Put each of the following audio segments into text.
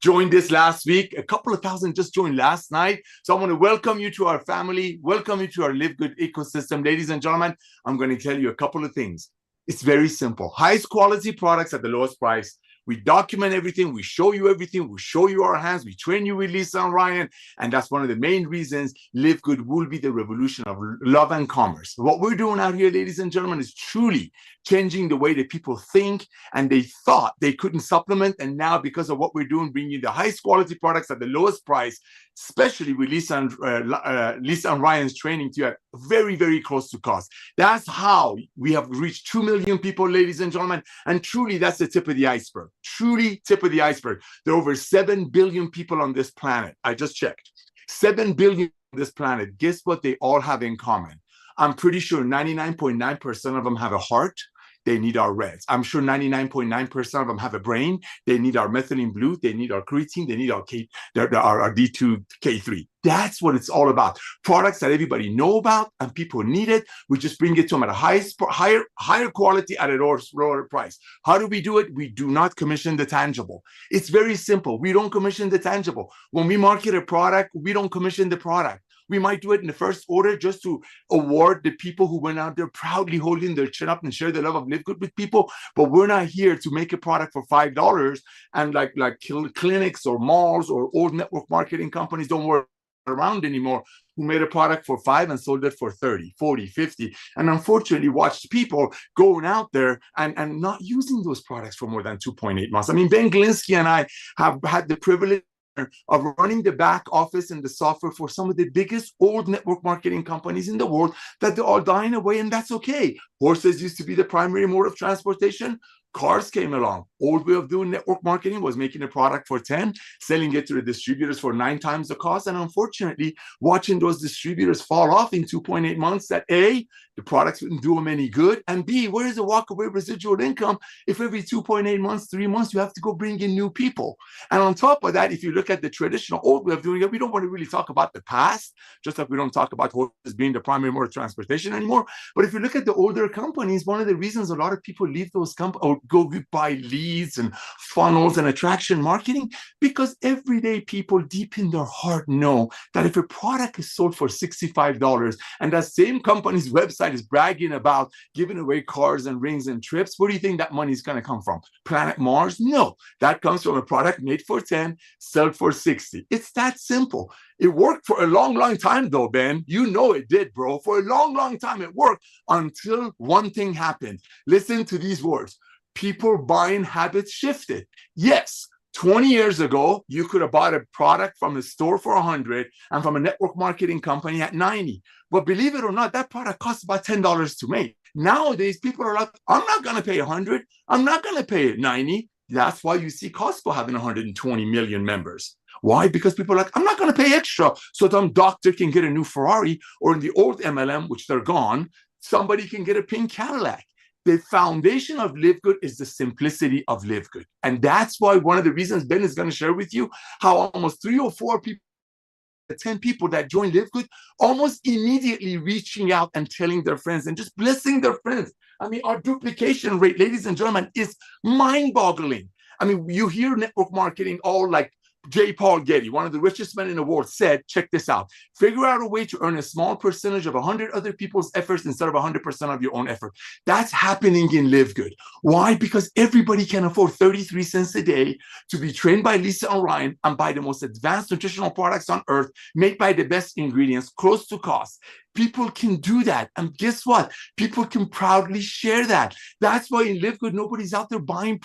joined this last week. A couple of thousand just joined last night. So I want to welcome you to our family, welcome you to our Livegood ecosystem. Ladies and gentlemen, I'm going to tell you a couple of things. It's very simple. Highest quality products at the lowest price. We document everything. We show you everything. We show you our hands. We train you with Lisa and Ryan. And that's one of the main reasons Livegood will be the revolution of love and commerce. What we're doing out here, ladies and gentlemen, is truly changing the way that people think. And they thought they couldn't supplement. And now, because of what we're doing, bringing you the highest quality products at the lowest price, especially with Lisa and Ryan's training to you at very, very close to cost. That's how we have reached 2 million people, ladies and gentlemen. And truly, that's the tip of the iceberg. Truly, tip of the iceberg. There are over 7 billion people on this planet. I just checked. 7 billion on this planet. Guess what they all have in common? I'm pretty sure 99.9% of them have a heart. They need our reds. I'm sure 99.9% of them have a brain. They need our methylene blue. They need our creatine. They need our D2K3. That's what it's all about. Products that everybody know about and people need it. We just bring it to them at a higher quality at a lower price. How do we do it? We do not commission the tangible. It's very simple. We don't commission the tangible. When we market a product, we don't commission the product. We might do it in the first order just to award the people who went out there proudly holding their chin up and share the love of Livegood with people. But we're not here to make a product for $5 and like clinics or malls or old network marketing companies don't work around anymore, who made a product for $5 and sold it for 30, 40, 50, and unfortunately watched people going out there and not using those products for more than 2.8 months. I mean, Ben Glinsky and I have had the privilege of running the back office and the software for some of the biggest old network marketing companies in the world that they're all dying away, and that's okay. Horses used to be the primary mode of transportation. Cars came along. Old way of doing network marketing was making a product for 10, selling it to the distributors for 9 times the cost. And unfortunately, watching those distributors fall off in 2.8 months, that A, the products wouldn't do them any good. And B, where is the walkaway residual income if every 2.8 months, 3 months, you have to go bring in new people? And on top of that, if you look at the traditional old way of doing it, we don't want to really talk about the past, just like we don't talk about horses being the primary mode of transportation anymore. But if you look at the older companies, one of the reasons a lot of people leave those companies or go buy leads and funnels and attraction marketing, because everyday people deep in their heart know that if a product is sold for $65 and that same company's website is bragging about giving away cars and rings and trips, where do you think that money is going to come from? Planet Mars? No, that comes from a product made for 10, sold for 60. It's that simple. It worked for a long, long time though, Ben. You know it did, bro. For a long, long time it worked until one thing happened. Listen to these words. People buying habits shifted. Yes, 20 years ago, you could have bought a product from a store for 100 and from a network marketing company at 90. But believe it or not, that product costs about $10 to make. Nowadays, people are like, I'm not going to pay 100. I'm not going to pay 90. That's why you see Costco having 120 million members. Why? Because people are like, I'm not going to pay extra so some doctor can get a new Ferrari, or in the old MLM, which they're gone, somebody can get a pink Cadillac. The foundation of Livegood is the simplicity of Livegood. And that's why one of the reasons Ben is going to share with you how almost 3 or 4 people, 10 people that join Livegood, almost immediately reaching out and telling their friends and just blessing their friends. I mean, our duplication rate, ladies and gentlemen, is mind-boggling. I mean, you hear network marketing all like J. Paul Getty, one of the richest men in the world, said, check this out, figure out a way to earn a small percentage of 100 other people's efforts instead of 100% of your own effort. That's happening in Livegood. Why? Because everybody can afford 33 cents a day to be trained by Lisa and Ryan and buy the most advanced nutritional products on earth, made by the best ingredients, close to cost. People can do that. And guess what? People can proudly share that. That's why in Livegood, nobody's out there buying,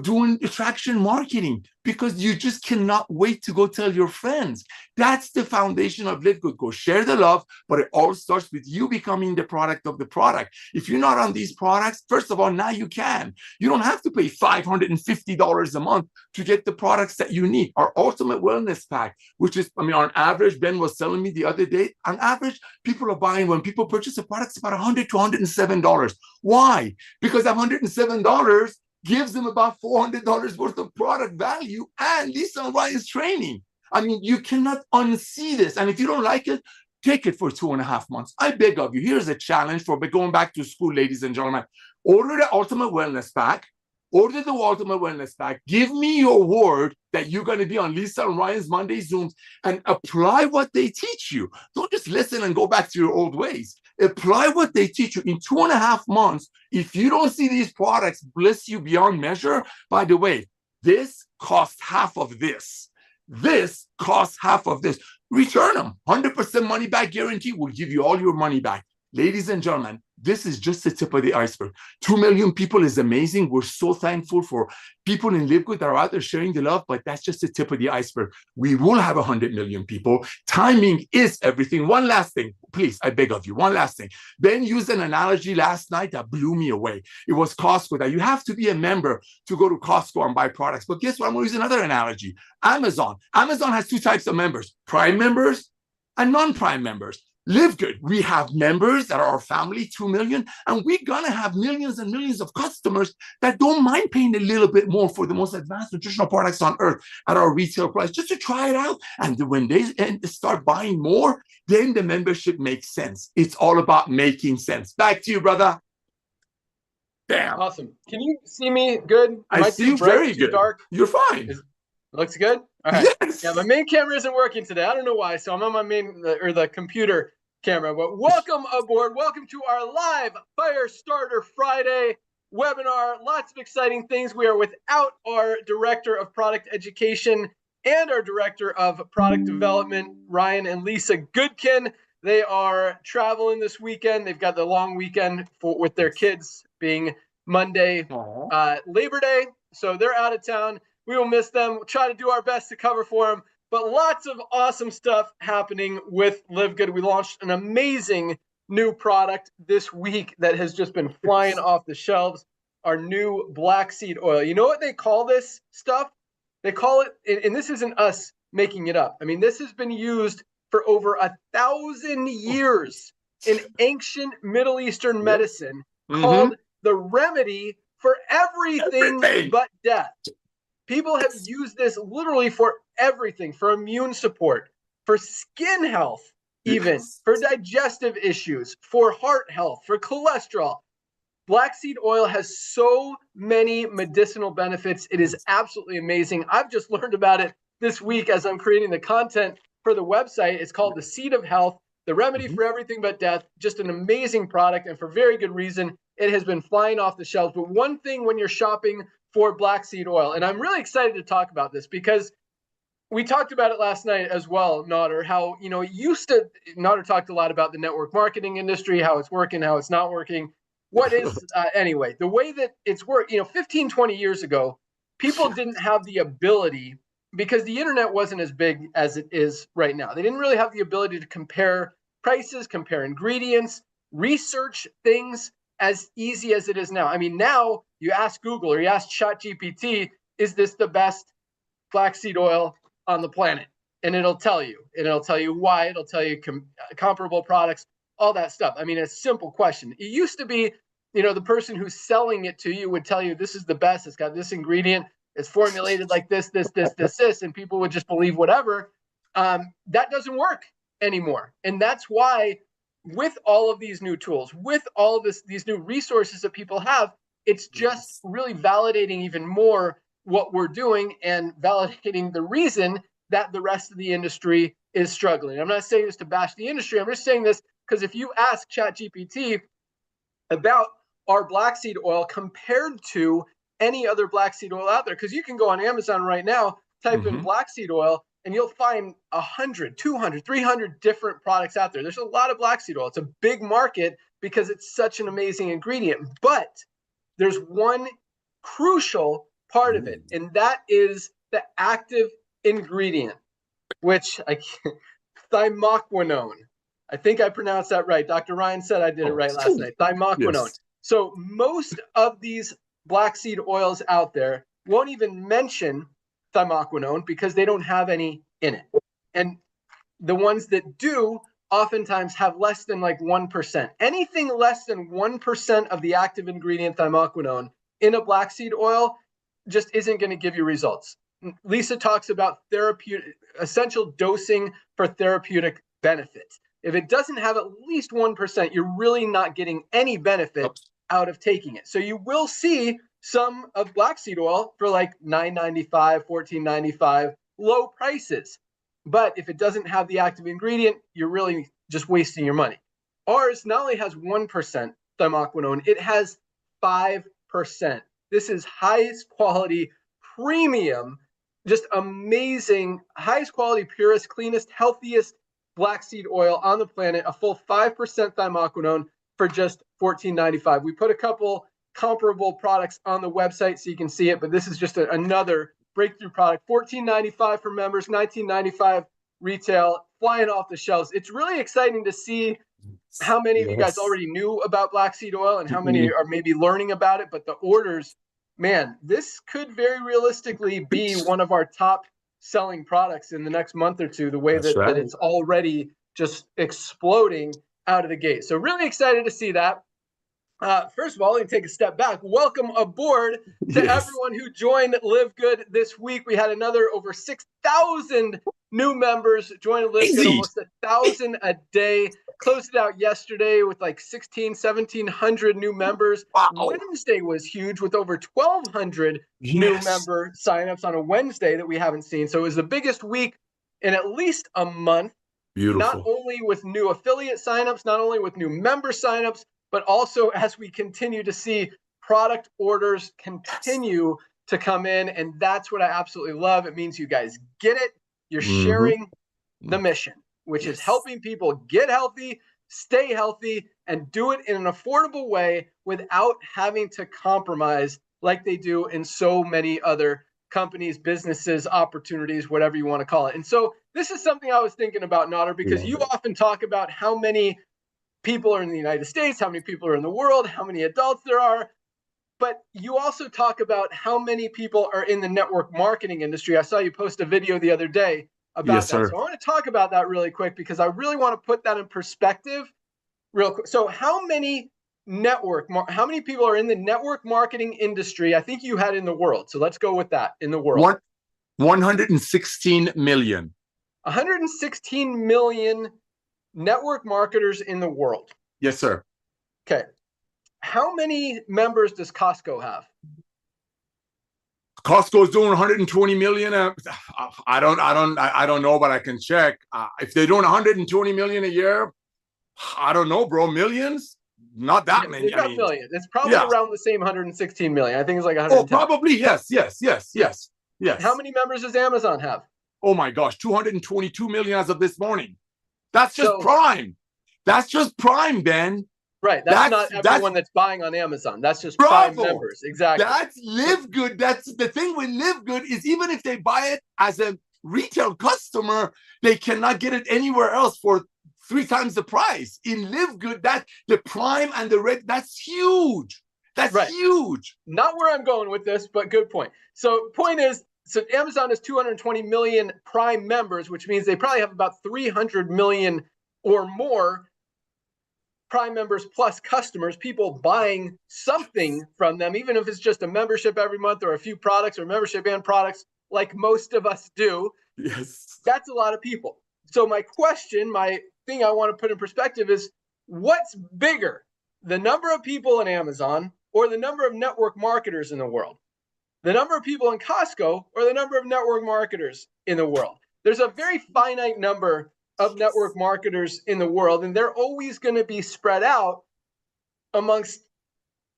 doing attraction marketing, because you just cannot wait to go tell your friends. That's the foundation of Livegood. Go share the love, but it all starts with you becoming the product of the product. If you're not on these products, first of all, now you can. You don't have to pay $550 a month to get the products that you need. Our Ultimate Wellness Pack, which is, on average, Ben was telling me the other day, on average, people are buying, when people purchase a product, it's about $100 to $107. Why? Because that $107 gives them about $400 worth of product value and Lisa and Ryan's training. I mean, you cannot unsee this. And if you don't like it, take it for 2.5 months. I beg of you. Here's a challenge for going back to school, ladies and gentlemen. Order the Ultimate Wellness Pack. order the Ultimate Wellness Pack, give me your word that you're going to be on Lisa and Ryan's Monday Zooms, and apply what they teach you. Don't just listen and go back to your old ways. Apply what they teach you. In 2.5 months, if you don't see these products bless you beyond measure, by the way, this costs half of this. This costs half of this. Return them. 100% money back guarantee. Will give you all your money back. Ladies and gentlemen, this is just the tip of the iceberg. 2 million people is amazing. We're so thankful for people in Livegood that are out there sharing the love, but that's just the tip of the iceberg. We will have 100 million people. Timing is everything. One last thing, please, I beg of you, one last thing. Ben used an analogy last night that blew me away. It was Costco, that you have to be a member to go to Costco and buy products. But guess what? I'm going to use another analogy. Amazon. Amazon has 2 types of members, Prime members and non-Prime members. Livegood, we have members that are our family, 2 million, and we're going to have millions and millions of customers that don't mind paying a little bit more for the most advanced nutritional products on earth at our retail price, just to try it out. And when they start buying more, then the membership makes sense. It's all about making sense. Back to you, brother. Damn. Awesome. Can you see me good? I see you very good. Dark? You're fine. Looks good? All right. Yes. Yeah, my main camera isn't working today. I don't know why. So I'm on my the computer camera. But welcome aboard. Welcome to our live Fire Starter Friday webinar. Lots of exciting things. We are without our Director of Product Education and our Director of Product Development, Ryan and Lisa Goodkin. They are traveling this weekend. They've got the long weekend with their kids, being Monday, Labor Day. So they're out of town. We will miss them. We'll try to do our best to cover for them. But lots of awesome stuff happening with Livegood. We launched an amazing new product this week that has just been flying off the shelves. Our new black seed oil. You know what they call this stuff? They call it, and this isn't us making it up. I mean, this has been used for over 1,000 years in ancient Middle Eastern medicine, called the remedy for everything but death. People have used this literally for everything, for immune support, for skin health, even for digestive issues, for heart health, for cholesterol. Black seed oil has so many medicinal benefits. It is absolutely amazing. I've just learned about it this week as I'm creating the content for the website. It's called the Seed of Health, the remedy for everything but death. Just an amazing product, and for very good reason. It has been flying off the shelves. But one thing when you're shopping for black seed oil, and I'm really excited to talk about this because we talked about it last night as well, Nader, how, you know, Nader talked a lot about the network marketing industry, how it's working, how it's not working. What is, anyway, the way that it's worked, 15, 20 years ago, people didn't have the ability, because the internet wasn't as big as it is right now. They didn't really have the ability to compare prices, compare ingredients, research things as easy as it is now. I mean, now you ask Google or you ask ChatGPT, is this the best flaxseed oil on the planet? And it'll tell you. And it'll tell you why. It'll tell you comparable products, all that stuff. I mean, it's a simple question. It used to be, the person who's selling it to you would tell you this is the best. It's got this ingredient. It's formulated like this, and people would just believe whatever. That doesn't work anymore. And that's why, with all of these new tools, with all of these new resources that people have, it's just really validating even more what we're doing and validating the reason that the rest of the industry is struggling. I'm not saying this to bash the industry. I'm just saying this because if you ask ChatGPT about our black seed oil compared to any other black seed oil out there, because you can go on Amazon right now, type in black seed oil, and you'll find 100, 200, 300 different products out there. There's a lot of black seed oil. It's a big market because it's such an amazing ingredient. But there's one crucial part of it, and that is the active ingredient, which thymoquinone. I think I pronounced that right. Dr. Ryan said I did it right last night. Thymoquinone. Yes. So most of these black seed oils out there won't even mention thymoquinone because they don't have any in it. And the ones that do oftentimes have less than 1%. Anything less than 1% of the active ingredient thymoquinone in a black seed oil just isn't going to give you results. Lisa talks about essential dosing for therapeutic benefits. If it doesn't have at least 1%, you're really not getting any benefit out of taking it. So you will see some of black seed oil for like $9.95, $14.95, low prices. But if it doesn't have the active ingredient, you're really just wasting your money. Ours not only has 1% thimaquinone, it has 5%. This is highest quality, premium, just amazing, highest quality, purest, cleanest, healthiest black seed oil on the planet, a full 5% thimaquinone for just $14.95. We put a couple comparable products on the website so you can see it, but this is just another breakthrough product. $14.95 for members, $19.95 retail, flying off the shelves. It's really exciting to see how many of you guys already knew about black seed oil and how many are maybe learning about it, but the orders, man, this could very realistically be one of our top selling products in the next month or two, the way that it's already just exploding out of the gate. So really excited to see that. First of all, let me take a step back. Welcome aboard to everyone who joined Livegood this week. We had another over 6,000 new members join Livegood, almost 1,000 a day. Closed it out yesterday with like 1,700 new members. Wow. Wednesday was huge with over 1,200 new member signups on a Wednesday that we haven't seen. So it was the biggest week in at least a month. Beautiful. Not only with new affiliate signups, not only with new member signups, but also as we continue to see product orders continue to come in. And that's what I absolutely love. It means you guys get it. You're sharing the mission, which is helping people get healthy, stay healthy, and do it in an affordable way without having to compromise like they do in so many other companies, businesses, opportunities, whatever you want to call it. And so this is something I was thinking about, Nader, because you often talk about how many people are in the United States, how many people are in the world, how many adults there are. But you also talk about how many people are in the network marketing industry. I saw you post a video the other day about that. So I want to talk about that really quick because I really want to put that in perspective real quick. So how many people are in the network marketing industry? I think you had in the world. So let's go with that in the world. 116 million. 116 million network marketers in the world. Yes, sir. Okay. How many members does Costco have? Costco is doing 120 million. I don't know, but I can check. If they're doing 120 million a year, I don't know, bro. Millions? Not that many. It's not million. It's probably around the same 116 million. I think it's like 110. Oh, probably. Yes. How many members does Amazon have? Oh my gosh, 222 million as of this morning. That's just Prime. That's just Prime, Ben. Right. That's not everyone that's buying on Amazon. That's just Prime members. Exactly. That's Livegood. That's the thing with Livegood is even if they buy it as a retail customer, they cannot get it anywhere else for 3 times the price. In Livegood, that the Prime and the Red, that's huge. That's huge. Not where I'm going with this, but good point. So point is, so Amazon has 220 million Prime members, which means they probably have about 300 million or more Prime members plus customers, people buying something from them, even if it's just a membership every month or a few products or membership and products like most of us do. Yes. That's a lot of people. So my thing I want to put in perspective is what's bigger, the number of people in Amazon or the number of network marketers in the world? The number of people in Costco or the number of network marketers in the world? There's a very finite number of network marketers in the world, and they're always going to be spread out amongst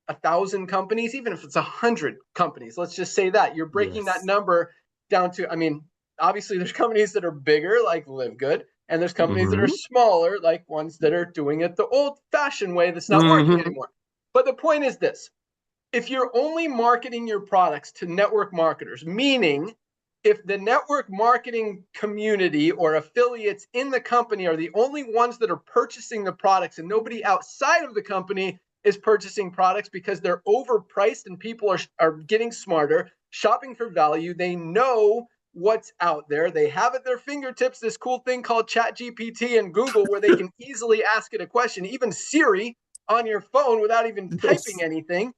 1,000 companies, even if it's 100 companies. Let's just say that you're breaking that number down to, I mean, obviously there's companies that are bigger like Livegood, and there's companies that are smaller, like ones that are doing it the old-fashioned way that's not working anymore. But the point is this. If you're only marketing your products to network marketers, meaning if the network marketing community or affiliates in the company are the only ones that are purchasing the products and nobody outside of the company is purchasing products because they're overpriced and people are getting smarter, shopping for value, they know what's out there. They have at their fingertips this cool thing called ChatGPT and Google where they can easily ask it a question, even Siri on your phone without even typing anything,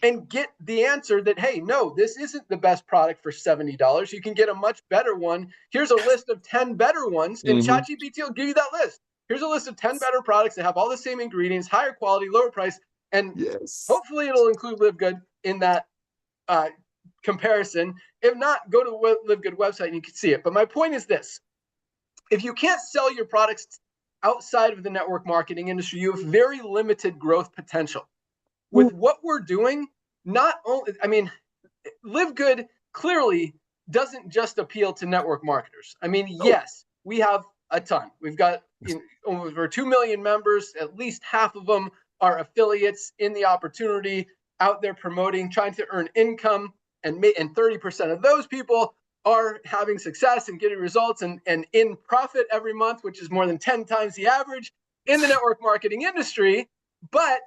and get the answer that, hey, no, this isn't the best product for $70. You can get a much better one. Here's a list of 10 better ones, and ChatGPT will give you that list. Here's a list of 10 better products that have all the same ingredients, higher quality, lower price, and hopefully it'll include Livegood in that comparison. If not, go to the Livegood website and you can see it. But my point is this: if you can't sell your products outside of the network marketing industry, you have very limited growth potential. With what we're doing, not only, I mean, Livegood clearly doesn't just appeal to network marketers. I mean, yes, we have a ton. We've got over 2 million members. At least half of them are affiliates in the opportunity, out there promoting, trying to earn income, and 30% of those people are having success and getting results and in profit every month, which is more than 10 times the average in the network marketing industry. But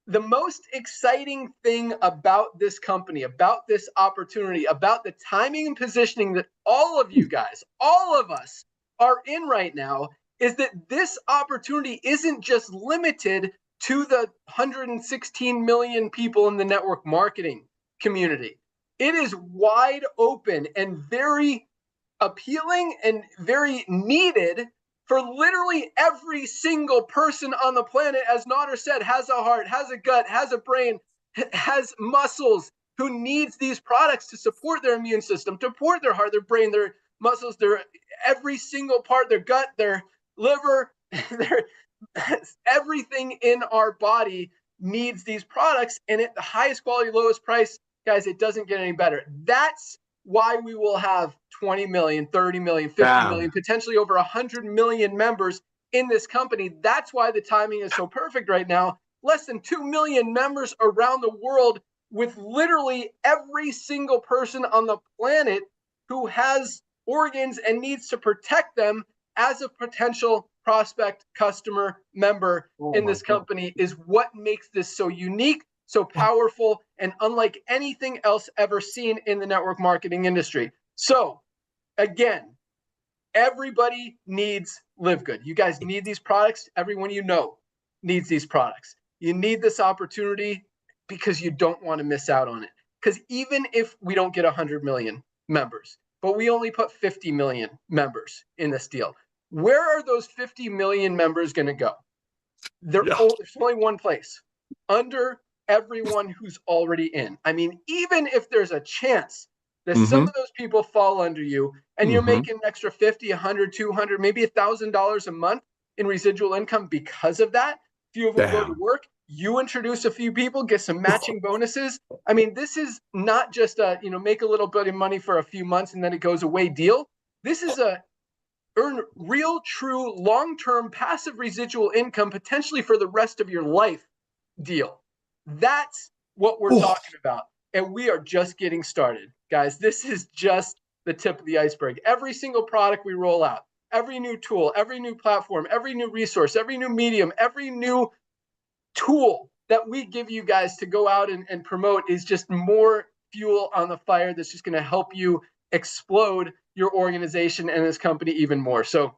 the most exciting thing about this company, about this opportunity, about the timing and positioning that all of you guys, all of us are in right now, is that this opportunity isn't just limited to the 116 million people in the network marketing community. It is wide open and very appealing and very needed for literally every single person on the planet. As Nader said, has a heart, has a gut, has a brain, has muscles, who needs these products to support their immune system, to support their heart, their brain, their muscles, their every single part, their gut, their liver, their everything in our body needs these products. And at the highest quality, lowest price, guys, it doesn't get any better. That's why we will have 20 million, 30 million, 50 million, potentially over 100 million members in this company. That's why the timing is so perfect right now. Less than 2 million members around the world, with literally every single person on the planet who has organs and needs to protect them as a potential prospect, customer, member in this company, is what makes this so unique, so powerful, and unlike anything else ever seen in the network marketing industry. So again, everybody needs Livegood. You guys need these products. Everyone you know needs these products. You need this opportunity because you don't want to miss out on it. Because even if we don't get 100 million members, but we only put 50 million members in this deal, where are those 50 million members going to go? There's only one place: under everyone who's already in. I mean, even if there's a chance that some of those people fall under you and you're making an extra 50, 100, 200, maybe $1,000 a month in residual income because of that, few of them go to work, you introduce a few people, get some matching bonuses. I mean, this is not just a, make a little bit of money for a few months and then it goes away deal. This is a earn real, true, long-term passive residual income, potentially for the rest of your life deal. That's what we're talking about. And we are just getting started, guys. This is just the tip of the iceberg. Every single product we roll out, every new tool, every new platform, every new resource, every new medium, every new tool that we give you guys to go out and promote is just more fuel on the fire that's just going to help you explode your organization and this company even more. So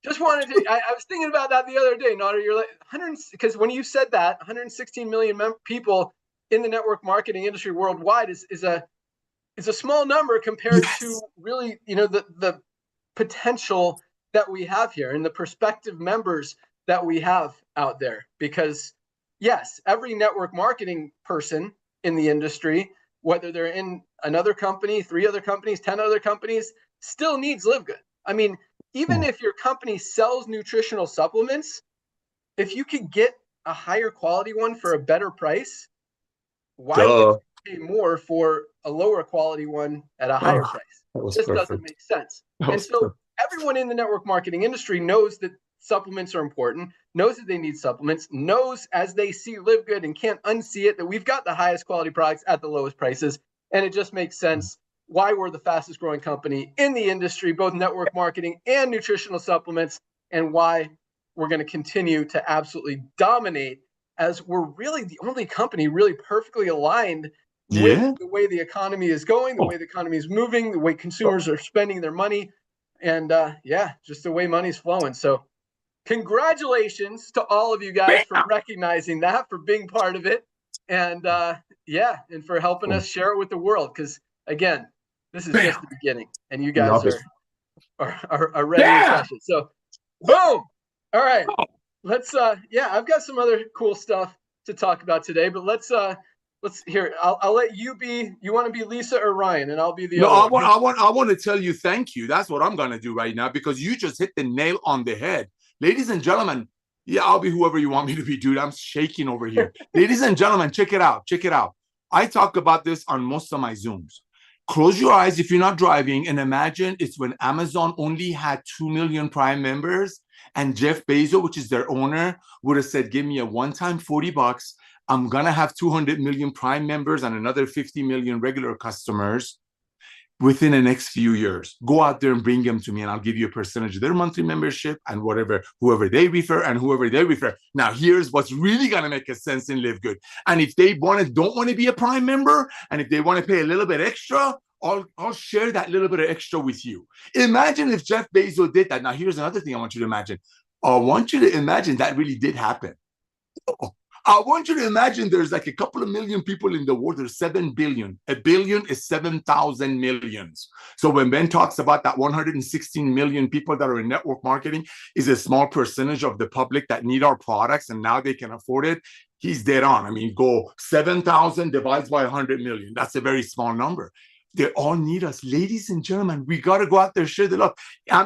just wanted to, I was thinking about that the other day, Nader. You're like 100, because when you said that 116 million people in the network marketing industry worldwide is a small number compared to really, the potential that we have here and the prospective members that we have out there. Because yes, every network marketing person in the industry, whether they're in another company, 3 other companies, 10 other companies, still needs Livegood. I mean, even if your company sells nutritional supplements, if you can get a higher quality one for a better price, why would you pay more for a lower quality one at a higher price? This doesn't make sense. And so everyone in the network marketing industry knows that supplements are important, knows that they need supplements, knows as they see Livegood and can't unsee it that we've got the highest quality products at the lowest prices. And it just makes sense why we're the fastest growing company in the industry, both network marketing and nutritional supplements, and why we're going to continue to absolutely dominate, as we're really the only company really perfectly aligned with the way the economy is going, the way the economy is moving, the way consumers are spending their money, and just the way money's flowing. So congratulations to all of you guys for recognizing that, for being part of it, and and for helping us share it with the world. Because again, this is just the beginning, and you guys are ready to crush it. So, boom! All right, let's. I've got some other cool stuff to talk about today, but let's let's hear. I'll let you be. You want to be Lisa or Ryan, and I'll be the No, other one. I want to tell you thank you. That's what I'm gonna do right now because you just hit the nail on the head, ladies and gentlemen. Yeah, I'll be whoever you want me to be, dude. I'm shaking over here, ladies and gentlemen. Check it out. Check it out. I talk about this on most of my Zooms. Close your eyes if you're not driving and imagine it's when Amazon only had 2 million Prime members and Jeff Bezos, which is their owner, would have said, give me a one-time $40. I'm going to have 200 million Prime members and another 50 million regular customers within the next few years. Go out there and bring them to me and I'll give you a percentage of their monthly membership and whoever they refer and whoever they refer. Now, here's what's really going to make a sense in Livegood. And if they don't want to be a Prime member and if they want to pay a little bit extra, I'll share that little bit of extra with you. Imagine if Jeff Bezos did that. Now, here's another thing I want you to imagine. I want you to imagine that really did happen. I want you to imagine there's like a couple of million people in the world. There's 7 billion. A billion is 7,000 millions. So when Ben talks about that 116 million people that are in network marketing is a small percentage of the public that need our products and now they can afford it, he's dead on. I mean, go 7,000 divides by 100 million. That's a very small number. They all need us. Ladies and gentlemen, we got to go out there, share the love.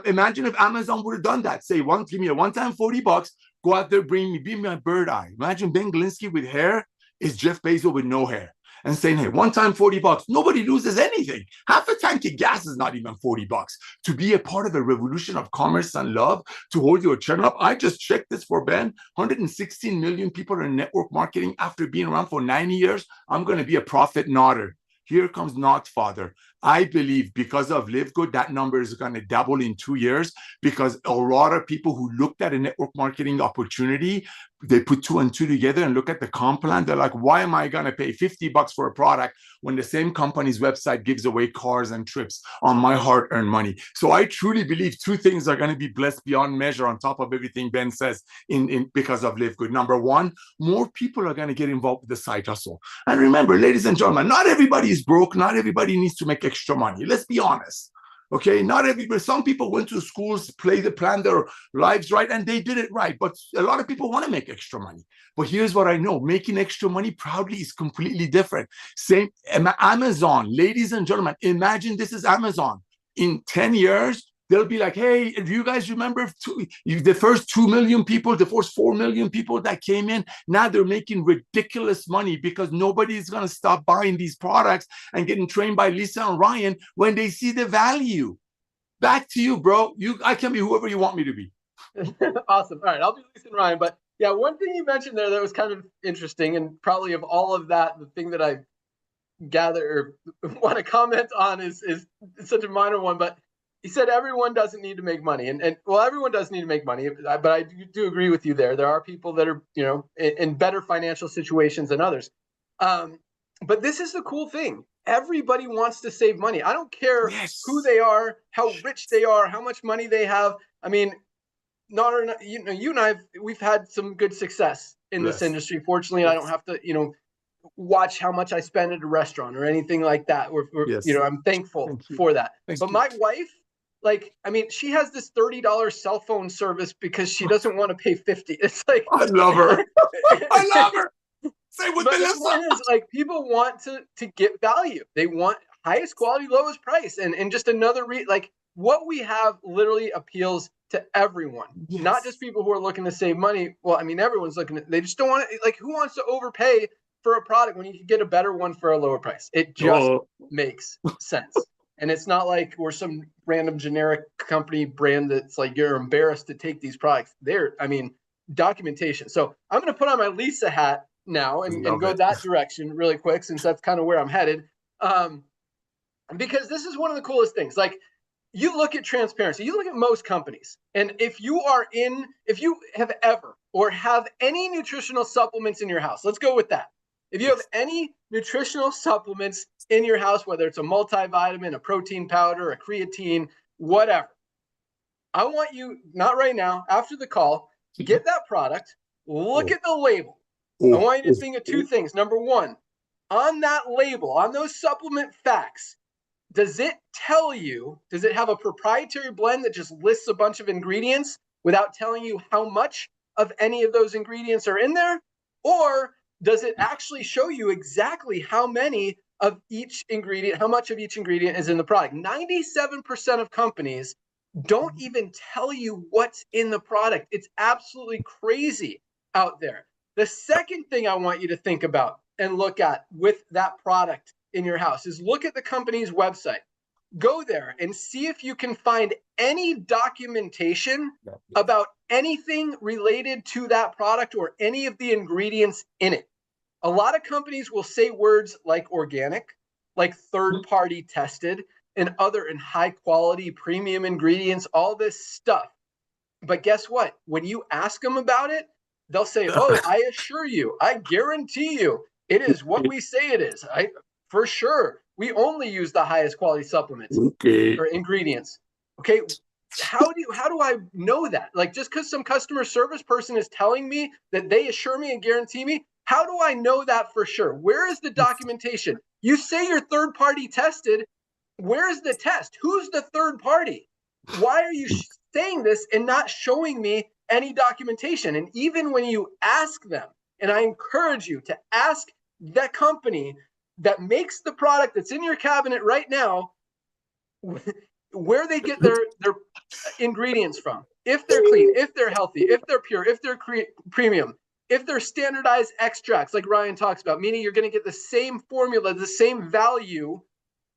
Imagine if Amazon would have done that. Say, give me a one-time $40. Go out there, be my bird eye. Imagine Ben Glinsky with hair is Jeff Bezos with no hair. And saying, hey, one time $40. Nobody loses anything. Half a tank of gas is not even $40. To be a part of a revolution of commerce and love, to hold your channel up. I just checked this for Ben. 116 million people are in network marketing after being around for 90 years. I'm going to be a profit nodder. Here comes not father. I believe because of Livegood, that number is going to double in 2 years because a lot of people who looked at a network marketing opportunity, they put 2 and 2 together and look at the comp plan. They're like, why am I going to pay $50 for a product when the same company's website gives away cars and trips on my hard-earned money? So I truly believe 2 things are going to be blessed beyond measure on top of everything Ben says because of Livegood. Number 1, more people are going to get involved with the side hustle. And remember, ladies and gentlemen, not everybody is broke. Not everybody needs to make extra money. Let's be honest. Okay, not everybody. Some people went to schools, plan their lives right, and they did it right. But a lot of people want to make extra money. But here's what I know: making extra money proudly is completely different. Same Amazon, ladies and gentlemen. Imagine this is Amazon. In 10 years, they'll be like, hey, do you guys remember the first 2 million people, the first 4 million people that came in? Now they're making ridiculous money because nobody's going to stop buying these products and getting trained by Lisa and Ryan when they see the value. Back to you, bro. I can be whoever you want me to be. Awesome. All right, I'll be Lisa and Ryan. But yeah, one thing you mentioned there that was kind of interesting, and probably of all of that, the thing that I gather or want to comment on is such a minor one, but he said everyone doesn't need to make money, and well, everyone does need to make money, but I do agree with you there. There are people that are in better financial situations than others, but this is the cool thing. Everybody wants to save money. I don't care who they are, how rich they are, how much money they have. I mean, you and we've had some good success in this industry. Fortunately, I don't have to watch how much I spend at a restaurant or anything like that. I'm thankful for that. But my wife, she has this $30 cell phone service because she doesn't want to pay $50. It's like I love her. I love her. Say what the point is, people want to get value. They want highest quality, lowest price, and just another what we have literally appeals to everyone, not just people who are looking to save money. Well, I mean, everyone's looking. They just don't want to. Who wants to overpay for a product when you can get a better one for a lower price? It just makes sense. And it's not like we're some random generic company brand that's like you're embarrassed to take these products. Documentation. So I'm going to put on my Lisa hat now and go that direction really quick, since that's kind of where I'm headed. Because this is one of the coolest things. You look at transparency, you look at most companies, and if you have ever or have any nutritional supplements in your house, let's go with that. If you have any nutritional supplements in your house, whether it's a multivitamin, a protein powder, a creatine, whatever, I want you, not right now, after the call, get that product, look at the label. I want you to think of 2 things. Number 1, on that label, on those supplement facts, does it have a proprietary blend that just lists a bunch of ingredients without telling you how much of any of those ingredients are in there? Or does it actually show you exactly how many of each ingredient, how much of each ingredient is in the product. 97% of companies don't even tell you what's in the product. It's absolutely crazy out there. The second thing I want you to think about and look at with that product in your house is look at the company's website. Go there and see if you can find any documentation about anything related to that product or any of the ingredients in it. A lot of companies will say words like organic, like third-party tested, and high quality premium ingredients, all this stuff. But guess what? When you ask them about it, they'll say, oh, I assure you, I guarantee you, it is what we say it is. For sure. We only use the highest quality supplements or ingredients. Okay. How do I know that? Like, just because some customer service person is telling me that they assure me and guarantee me, how do I know that for sure? Where is the documentation? You say you're third party tested. Where is the test? Who's the third party? Why are you saying this and not showing me any documentation? And even when you ask them, and I encourage you to ask that company that makes the product that's in your cabinet right now, where they get their ingredients from, if they're clean, if they're healthy, if they're pure, if they're premium, if they're standardized extracts like Ryan talks about, meaning you're going to get the same formula, the same value,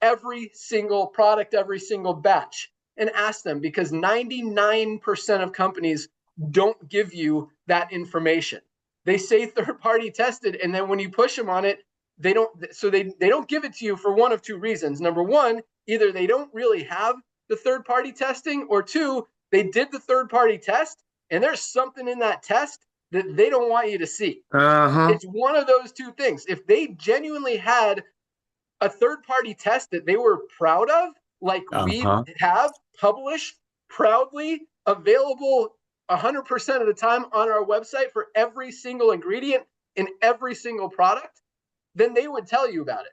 every single product, every single batch, and ask them, because 99% of companies don't give you that information. They say third-party tested, and then when you push them on it, they don't give it to you for one of two reasons. Number one, either they don't really have the third-party testing, or two, they did the third-party test, and there's something in that test that they don't want you to see. It's one of those two things. If they genuinely had a third-party test that they were proud of, like we have published proudly, available 100% of the time on our website for every single ingredient in every single product, then they would tell you about it.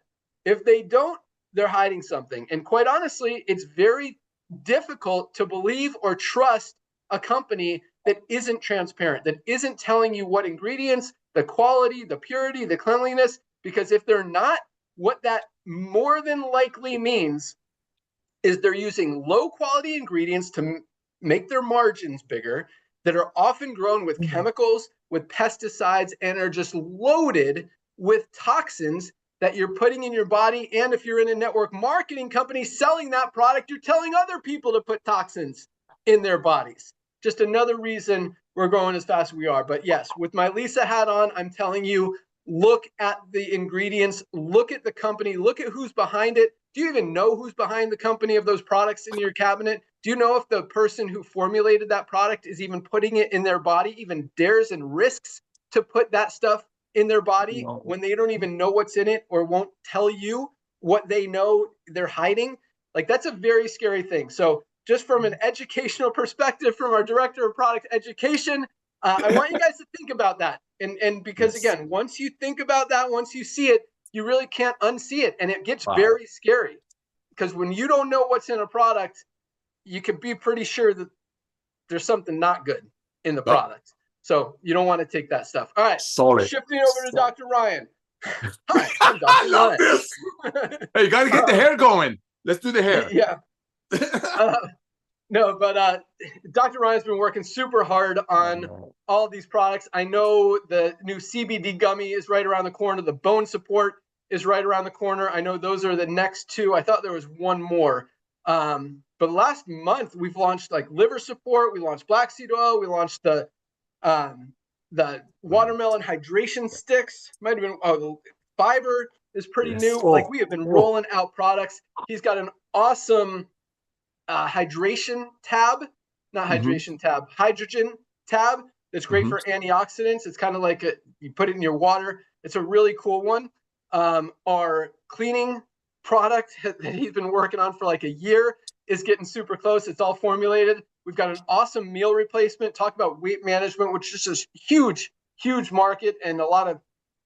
If they don't, they're hiding something. And quite honestly, it's very difficult to believe or trust a company that isn't transparent, that isn't telling you what ingredients, the quality, the purity, the cleanliness, because if they're not, what that more than likely means is they're using low quality ingredients to make their margins bigger, that are often grown with chemicals, with pesticides, and are just loaded with toxins that you're putting in your body. And if you're in a network marketing company selling that product, you're telling other people to put toxins in their bodies. Just another reason we're growing as fast as we are. But yes, with my Lisa hat on, I'm telling you, look at the ingredients, look at the company, look at who's behind it. Do you even know who's behind the company of those products in your cabinet? Do you know if the person who formulated that product is even putting it in their body, even dares and risks to put that stuff in their body when they don't even know what's in it or won't tell you what they know they're hiding? Like, that's a very scary thing. So just from an educational perspective, from our director of product education, I want you guys to think about that. And because again, once you think about that, once you see it, you really can't unsee it. And it gets very scary, because when you don't know what's in a product, you can be pretty sure that there's something not good in the product. So you don't want to take that stuff. All right. Shifting over to Dr. Ryan. Hi, I'm Dr. I love Ryan. this. Hey, you got to get the hair going. Let's do the hair. Yeah. No, but Dr. Ryan's been working super hard on all these products. I know the new CBD gummy is right around the corner. The bone support is right around the corner. I know those are the next two. I thought there was one more. But last month we've launched like liver support. We launched black seed oil. We launched the watermelon hydration sticks. Might have been the fiber is pretty new. Like, we have been rolling out products. He's got an awesome hydration tab, not hydration tab, hydrogen tab. That's great for antioxidants. It's kind of like you put it in your water. It's a really cool one. Our cleaning product that he's been working on for like a year is getting super close. It's all formulated. We've got an awesome meal replacement. Talk about weight management, which is just huge, huge market and a lot of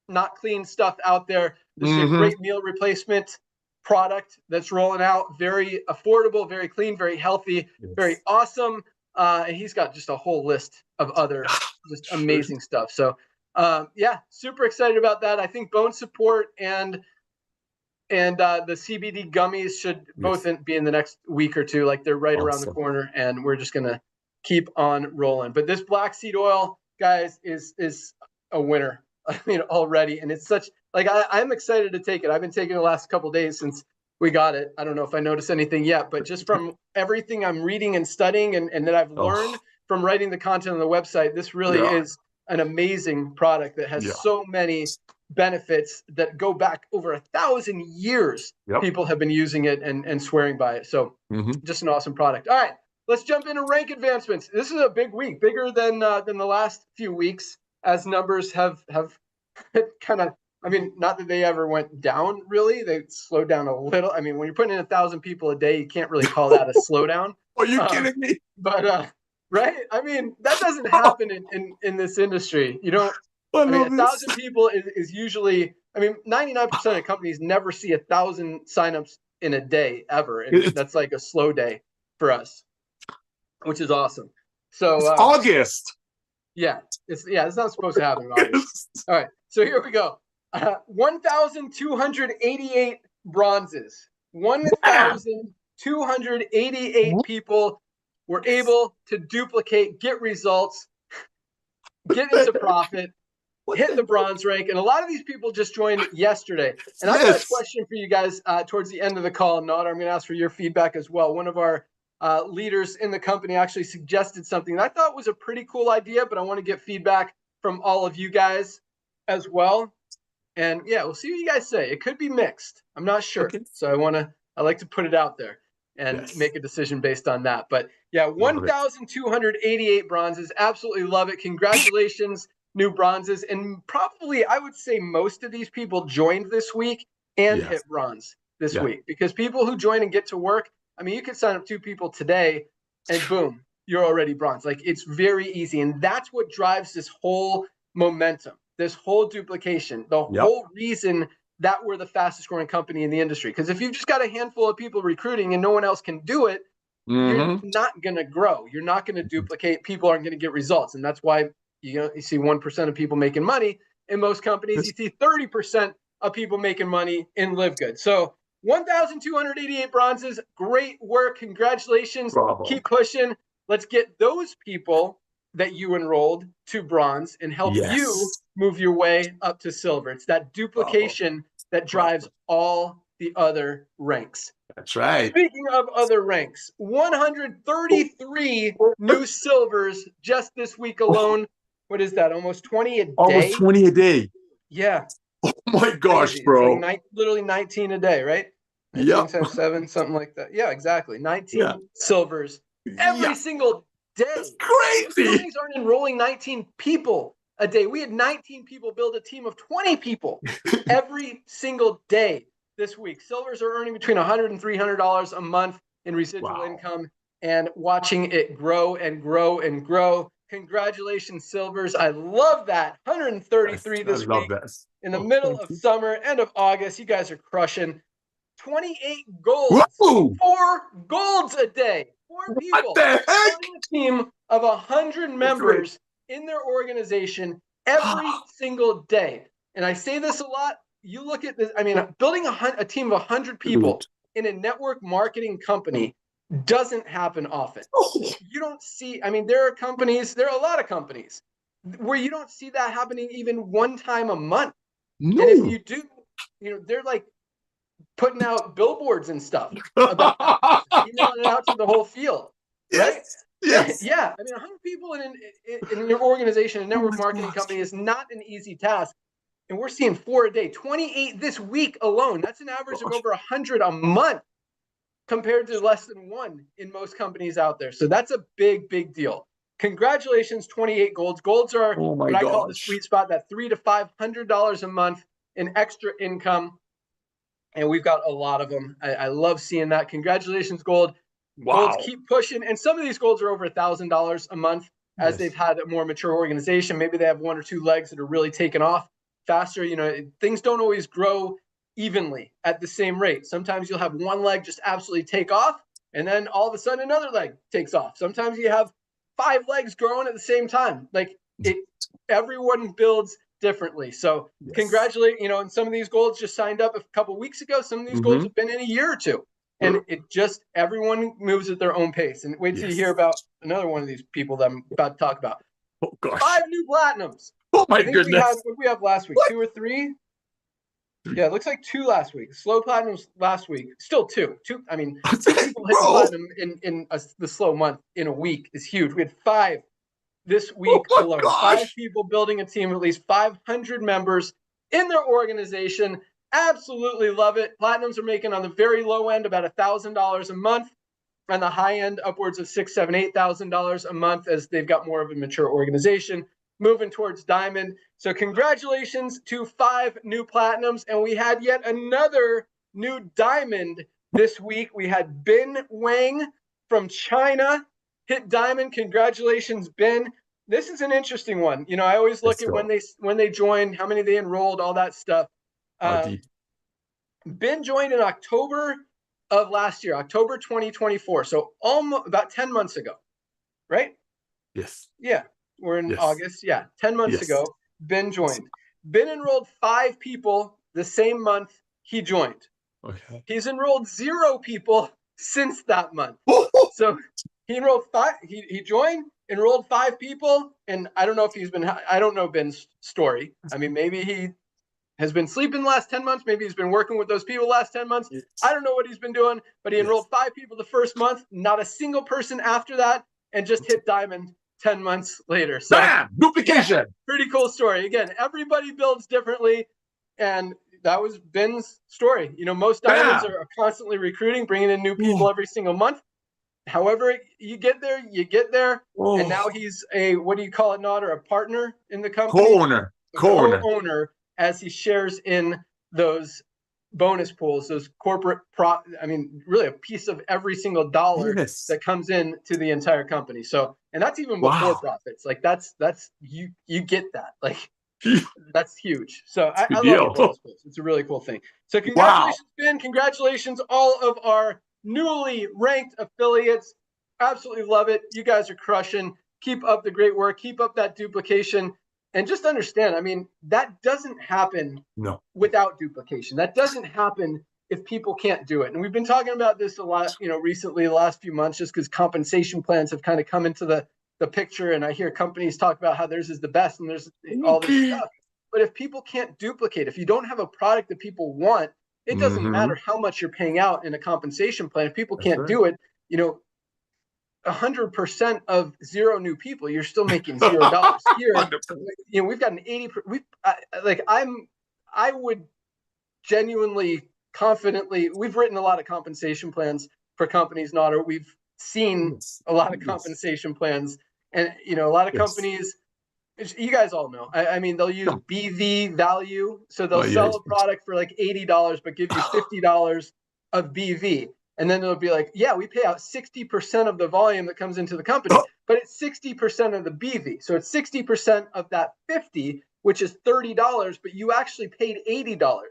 not clean stuff out there. This is a great meal replacement product that's rolling out. Very affordable, very clean, very healthy, very awesome. And he's got just a whole list of other just amazing stuff. So Yeah, super excited about that. I think bone support and the CBD gummies should both be in the next week or two. Like they're right around the corner, and we're just gonna keep on rolling. But this black seed oil, guys, is a winner. I mean, already, and it's such like I'm excited to take it. I've been taking it the last couple of days since we got it. I don't know if I noticed anything yet, but just from everything I'm reading and studying, and that I've learned from writing the content on the website, this really is an amazing product that has so many benefits that go back over 1,000 years. People have been using it and swearing by it. So just an awesome product. All right, let's jump into rank advancements. This is a big week, bigger than the last few weeks, as numbers have kind of, I mean, not that they ever went down, really. They slowed down a little. I mean, when you're putting in 1,000 people a day, you can't really call that a slowdown. Are you kidding me? But right? I mean, that doesn't happen in this industry. You don't. I mean, 1,000 people is usually. I mean, 99% of companies never see 1,000 signups in a day ever, and that's like a slow day for us, which is awesome. So it's August. Yeah, it's not supposed to happen in August. All right, so here we go. 1,288 bronzes. 1,288 people were able to duplicate, get results, get into profit, hit the bronze rank. And a lot of these people just joined yesterday. And I've got a question for you guys towards the end of the call. Nod, I'm going to ask for your feedback as well. One of our leaders in the company actually suggested something that I thought was a pretty cool idea, but I want to get feedback from all of you guys as well. And yeah, we'll see what you guys say. It could be mixed. I'm not sure. So I like to put it out there and make a decision based on that. But yeah, 1,288 bronzes. Absolutely love it. Congratulations, new bronzes. And probably, I would say most of these people joined this week and hit bronze this week, because people who join and get to work, I mean, you could sign up 2 people today and boom, you're already bronze. Like, it's very easy. And that's what drives this whole momentum, this whole duplication, the whole reason that we're the fastest growing company in the industry. Because if you've just got a handful of people recruiting and no one else can do it, you're not going to grow. You're not going to duplicate. People aren't going to get results. And that's why you see 1% of people making money in most companies. You see 30% of people making money in Livegood. So 1,288 bronzes. Great work. Congratulations. Bravo. Keep pushing. Let's get those people that you enrolled to bronze and help you move your way up to silver. It's that duplication that drives all the other ranks. That's right. Speaking of other ranks, 133 new silvers just this week alone. What is that? Almost 20 a day? Almost 20 a day. Yeah. Oh my gosh, bro. Like literally 19 a day, right? 19 times 7, something like that. Yeah, exactly. 19 silvers every single day. That's crazy. Companies aren't enrolling 19 people a day. We had 19 people build a team of 20 people every single day this week. Silvers are earning between $100 and $300 a month in residual income, and watching it grow and grow and grow. Congratulations, Silvers. I love that. 133 this week in the middle of summer, end of August. You guys are crushing. 28 golds. Whoa. 4 golds a day. 4 people. What the heck? Running a team of 100 members in their organization every single day. And I say this a lot. You look at this. I mean, building a team of 100 people in a network marketing company doesn't happen often. You don't see, I mean, there are a lot of companies where you don't see that happening even one time a month. No. And if you do, they're like putting out billboards and stuff about that, emailing it out to the whole field. Right? Yes. Yeah. I mean, 100 people in your organization, a network marketing company, is not an easy task. And we're seeing 4 a day, 28 this week alone. That's an average of over 100 a month compared to less than 1 in most companies out there. So that's a big, big deal. Congratulations, 28 golds. Golds are what I call the sweet spot, that $300 to $500 a month in extra income. And we've got a lot of them. I love seeing that. Congratulations, gold. Golds keep pushing. And some of these golds are over $1,000 a month as they've had a more mature organization. Maybe they have 1 or 2 legs that are really taken off faster. Things don't always grow evenly at the same rate. Sometimes you'll have 1 leg just absolutely take off, and then all of a sudden another leg takes off. Sometimes you have 5 legs growing at the same time. Like, everyone builds differently. So congratulate, and some of these golds just signed up a couple weeks ago. Some of these golds have been in a year or two. And everyone moves at their own pace. And wait till you hear about another one of these people that I'm about to talk about. Oh, gosh. 5 new platinums. Oh, my I think goodness. what did we have last week? What? 2 or 3? Yeah, it looks like 2 last week. Slow platinums last week. Still 2. I mean, 2 people hit platinum in the slow month in a week is huge. We had 5 this week alone. Gosh. 5 people building a team of at least 500 members in their organization. Absolutely love it. Platinums are making on the very low end about $1,000 a month, and the high end upwards of $6,000, $7,000, $8,000 a month as they've got more of a mature organization moving towards diamond. So congratulations to 5 new platinums, and we had yet another new diamond this week. We had Bin Wang from China hit diamond. Congratulations, Ben. This is an interesting one. I always look at when they joined, how many they enrolled, all that stuff. Ben joined in October of last year, October 2024. So almost about 10 months ago, right? Yes. Yeah, we're in August. Yeah, 10 months ago, Ben joined. Ben enrolled 5 people the same month he joined. Okay. He's enrolled 0 people since that month. So he enrolled 5. He joined, enrolled 5 people, and I don't know if I don't know Ben's story. I mean, maybe he has been sleeping the last 10 months. Maybe he's been working with those people the last 10 months. I don't know what he's been doing, but he enrolled 5 people the first month, not a single person after that, and just hit diamond 10 months later. So bam, duplication. Pretty cool story. Again, everybody builds differently, and that was Ben's story. Most diamonds are constantly recruiting, bringing in new people every single month. However, you get there, and now he's a, what do you call it, Nod, or a partner in the company? Co-owner, as he shares in those bonus pools, those corporate really a piece of every single dollar that comes in to the entire company. So, and that's even before profits. Like that's you get that. Like that's huge. So I love the bonus pools. It's a really cool thing. So congratulations, Ben. Congratulations, all of our newly ranked affiliates. Absolutely love it. You guys are crushing. Keep up the great work. Keep up that duplication. And just understand, that doesn't happen without duplication. That doesn't happen if people can't do it. And we've been talking about this a lot, recently, the last few months, just because compensation plans have kind of come into the picture. And I hear companies talk about how theirs is the best and there's all this stuff. But if people can't duplicate, if you don't have a product that people want, it doesn't matter how much you're paying out in a compensation plan. If people can't do it, 100% of 0 new people, you're still making $0 here. We've got an 80. I would genuinely, confidently, we've written a lot of compensation plans for companies, or we've seen a lot of compensation plans, and a lot of companies, you guys all know. They'll use BV value, so they'll sell a product for like $80, but give you $50 of BV. And then it'll be like, we pay out 60% of the volume that comes into the company, but it's 60% of the BV. So it's 60% of that 50, which is $30, but you actually paid $80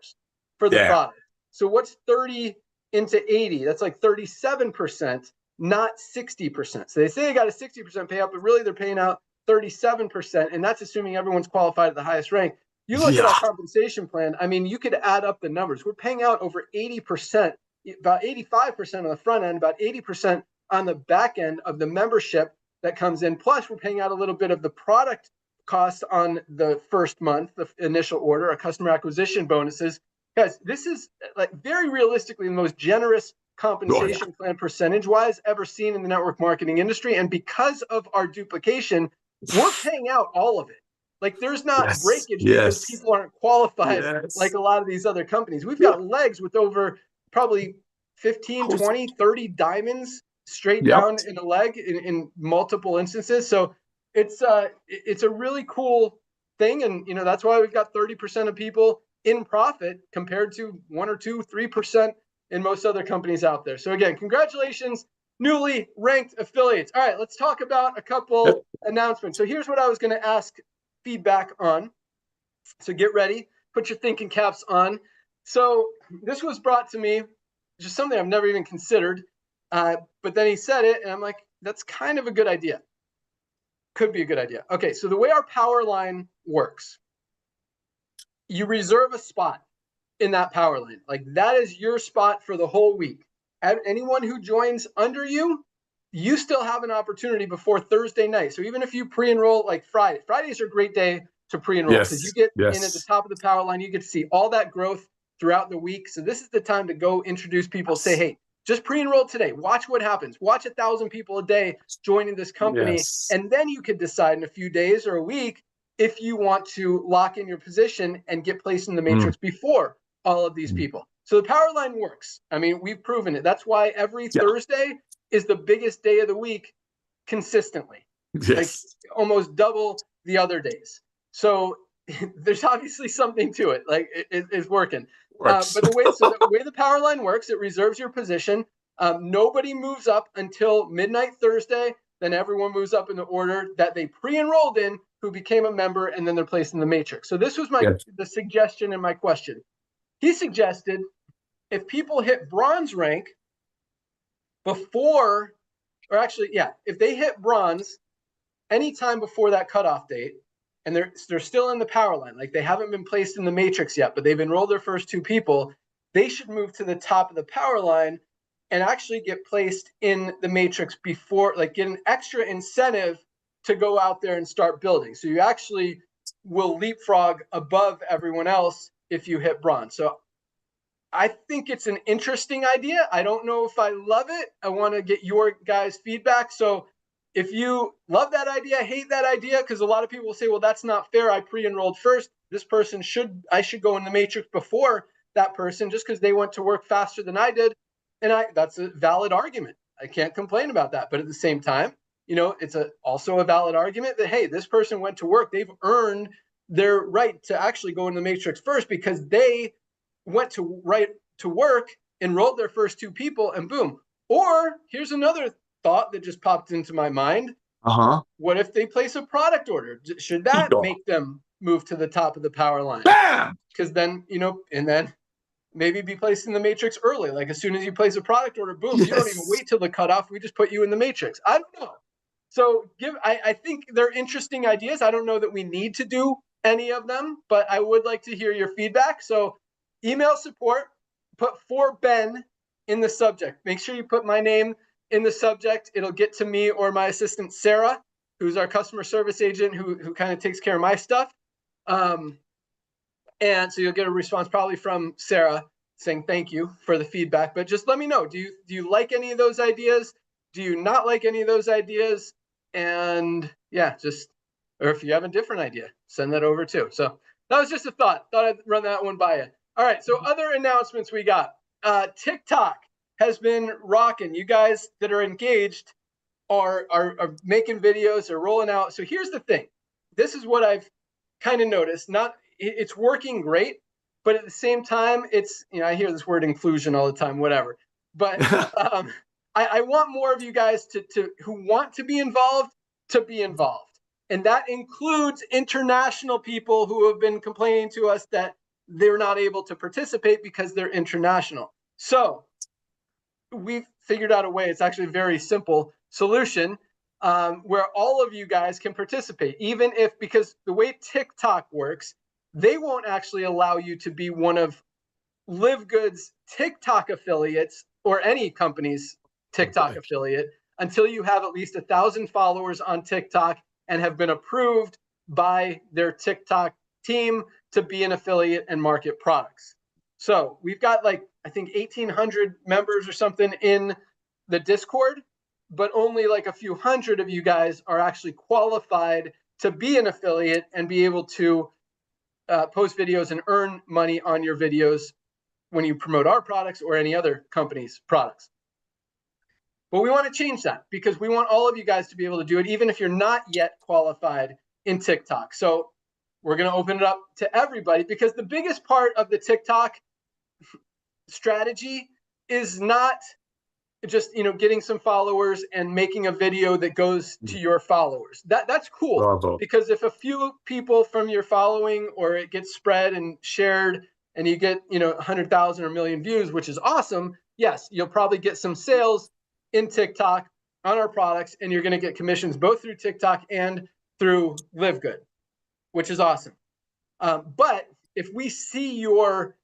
for the product. So what's 30 into 80? That's like 37%, not 60%. So they say they got a 60% payout, but really they're paying out 37%. And that's assuming everyone's qualified at the highest rank. You look at our compensation plan. You could add up the numbers. We're paying out over 80%. About 85% on the front end, about 80% on the back end of the membership that comes in. Plus, we're paying out a little bit of the product cost on the first month, the initial order, our customer acquisition bonuses. Guys, this is like very realistically the most generous compensation plan percentage-wise ever seen in the network marketing industry. And because of our duplication, we're paying out all of it. Like there's not breakage because people aren't qualified like a lot of these other companies. We've got legs with over probably 15, 20, 30 diamonds straight down in a leg in multiple instances. So it's a really cool thing. And, that's why we've got 30% of people in profit compared to 1 or 2, 3% in most other companies out there. So again, congratulations, newly ranked affiliates. All right, let's talk about a couple announcements. So here's what I was going to ask feedback on. So get ready, put your thinking caps on. So this was brought to me, just something I've never even considered. But then he said it, and I'm like, that's kind of a good idea. Could be a good idea. Okay, so the way our power line works, you reserve a spot in that power line. Like that is your spot for the whole week. Anyone who joins under you, you still have an opportunity before Thursday night. So even if you pre-enroll like Fridays are a great day to pre-enroll because you get in at the top of the power line, you get to see all that growth throughout the week. So this is the time to go introduce people, say, hey, just pre-enroll today. Watch what happens. Watch 1,000 people a day joining this company. And then you could decide in a few days or a week if you want to lock in your position and get placed in the matrix before all of these people. So the power line works. I mean, we've proven it. That's why every Thursday is the biggest day of the week consistently. Like almost double the other days. So there's obviously something to it. Like it's working. But the way the power line works, it reserves your position. Nobody moves up until midnight Thursday. Then everyone moves up in the order that they pre-enrolled in, who became a member, and then they're placed in the matrix. So this was the suggestion and my question. He suggested if people hit bronze rank before, or actually, if they hit bronze anytime before that cutoff date, and they're still in the power line, like they haven't been placed in the matrix yet, but they've enrolled their first 2 people, they should move to the top of the power line and actually get placed in the matrix before, like get an extra incentive to go out there and start building. So you actually will leapfrog above everyone else if you hit bronze. So I think it's an interesting idea. I don't know if I love it. I want to get your guys' feedback. So if you love that idea, hate that idea, because a lot of people will say, well, that's not fair. I pre-enrolled first. This person I should go in the matrix before that person just because they went to work faster than I did. And that's a valid argument. I can't complain about that. But at the same time, it's also a valid argument that, hey, this person went to work. They've earned their right to actually go in the matrix first because they went to work, enrolled their first 2 people, and boom. Or here's another thought that just popped into my mind. What if they place a product order? Should that make them move to the top of the power line? Because then, and then maybe be placed in the matrix early. Like as soon as you place a product order, boom, you don't even wait till the cutoff. We just put you in the matrix. I don't know. So I think they're interesting ideas. I don't know that we need to do any of them, but I would like to hear your feedback. So email support, put for Ben in the subject. Make sure you put my name in the subject. It'll get to me or my assistant, Sarah, who's our customer service agent who kind of takes care of my stuff. And so you'll get a response probably from Sarah saying thank you for the feedback. But just let me know. Do you like any of those ideas? Do you not like any of those ideas? And or if you have a different idea, send that over too. So that was just a thought. Thought I'd run that one by you. All right. So other announcements we got. TikTok has been rocking. You guys that are engaged are making videos, are rolling out. So here's the thing. This is what I've kind of noticed. It's working great, but at the same time, it's, I hear this word inclusion all the time, whatever. But I want more of you guys who want to be involved. And that includes international people who have been complaining to us that they're not able to participate because they're international. So we've figured out a way. It's actually a very simple solution where all of you guys can participate, even if, because the way TikTok works, they won't actually allow you to be one of Livegood's TikTok affiliates or any company's TikTok affiliate until you have at least 1,000 followers on TikTok and have been approved by their TikTok team to be an affiliate and market products. So we've got I think 1,800 members or something in the Discord, but only a few hundred of you guys are actually qualified to be an affiliate and be able to post videos and earn money on your videos when you promote our products or any other company's products. But we want to change that because we want all of you guys to be able to do it, even if you're not yet qualified in TikTok. So we're going to open it up to everybody because the biggest part of the TikTok strategy is not just, getting some followers and making a video that goes to your followers. That's cool. Bravo. Because if a few people from your following or it gets spread and shared and you get, 100,000 or a million views, which is awesome. Yes, you'll probably get some sales in TikTok, on our products, and you're going to get commissions both through TikTok and through Livegood, which is awesome. But if we see your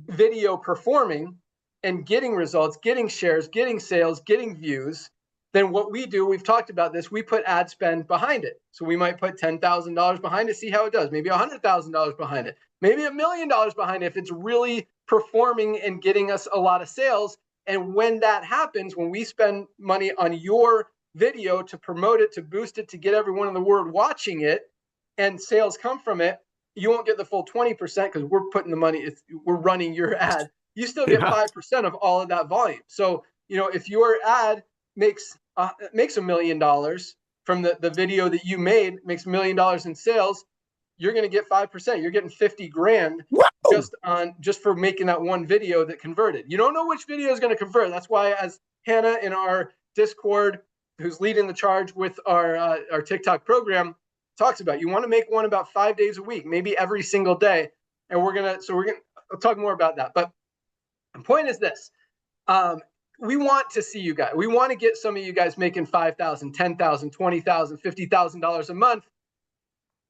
video performing and getting results, getting shares, getting sales, getting views, then what we do, we've talked about this, we put ad spend behind it. So we might put $10,000 behind it, see how it does, maybe $100,000 behind it, maybe $1 million behind it if it's really performing and getting us a lot of sales. And when that happens, when we spend money on your video to promote it, to boost it, to get everyone in the world watching it, and sales come from it, you won't get the full 20% because we're putting the money, we're running your ad. You still get 5% of all of that volume. So, if your ad makes $1 million from the video that you made, makes $1 million in sales, you're going to get 5%. You're getting 50 grand just for making that one video that converted. You don't know which video is going to convert. That's why, as Hannah in our Discord, who's leading the charge with our TikTok program, talks about, you want to make one about 5 days a week, maybe every single day. And I'll talk more about that. But the point is this. We want to see you guys. We want to get some of you guys making $5,000, $10,000, $20,000, $50,000 a month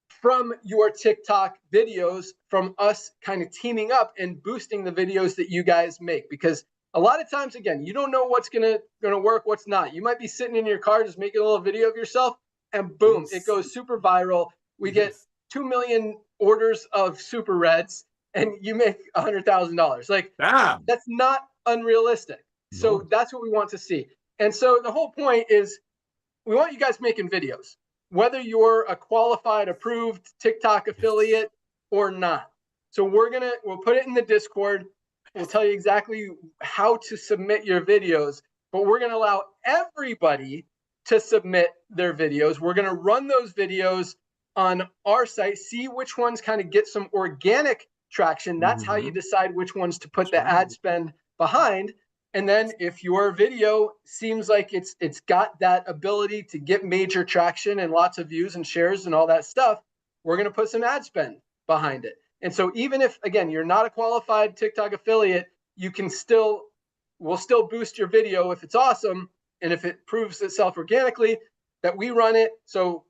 from your TikTok videos, from us kind of teaming up and boosting the videos that you guys make. Because a lot of times, again, you don't know what's gonna work, what's not. You might be sitting in your car just making a little video of yourself, and boom, it goes super viral. We get 2 million orders of super reds, and you make $100,000. Like, that's not unrealistic. So that's what we want to see. And so the whole point is, we want you guys making videos, whether you're a qualified, approved TikTok affiliate or not. So we'll put it in the Discord. We'll tell you exactly how to submit your videos, but we're going to allow everybody to submit their videos. We're going to run those videos on our site, see which ones kind of get some organic traction. That's how you decide which ones to put the ad spend behind. And then if your video seems like it's got that ability to get major traction and lots of views and shares and all that stuff, we're going to put some ad spend behind it. And so even if, again, you're not a qualified TikTok affiliate, we'll still boost your video if it's awesome. And if it proves itself organically, that we run it. So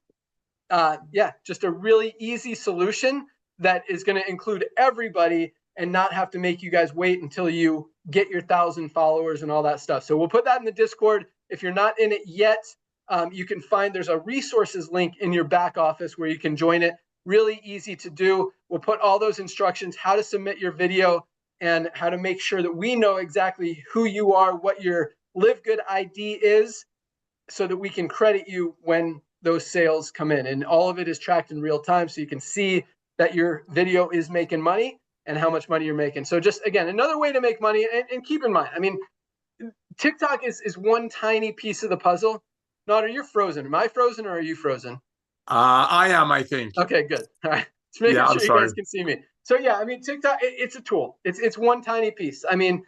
just a really easy solution that is going to include everybody and not have to make you guys wait until you get your 1,000 followers and all that stuff. So we'll put that in the Discord. If you're not in it yet, you can there's a resources link in your back office where you can join it. Really easy to do. We'll put all those instructions, how to submit your video and how to make sure that we know exactly who you are, what your Livegood ID is, so that we can credit you when those sales come in. And all of it is tracked in real time, so you can see that your video is making money and how much money you're making. So just, again, another way to make money. And keep in mind, I mean, TikTok is one tiny piece of the puzzle. Nodder, you're frozen. Am I frozen or are you frozen? I am, I think. Okay, good. All right. Just making sure you guys can see me. So yeah, I mean, TikTok, it's a tool. It's one tiny piece. I mean,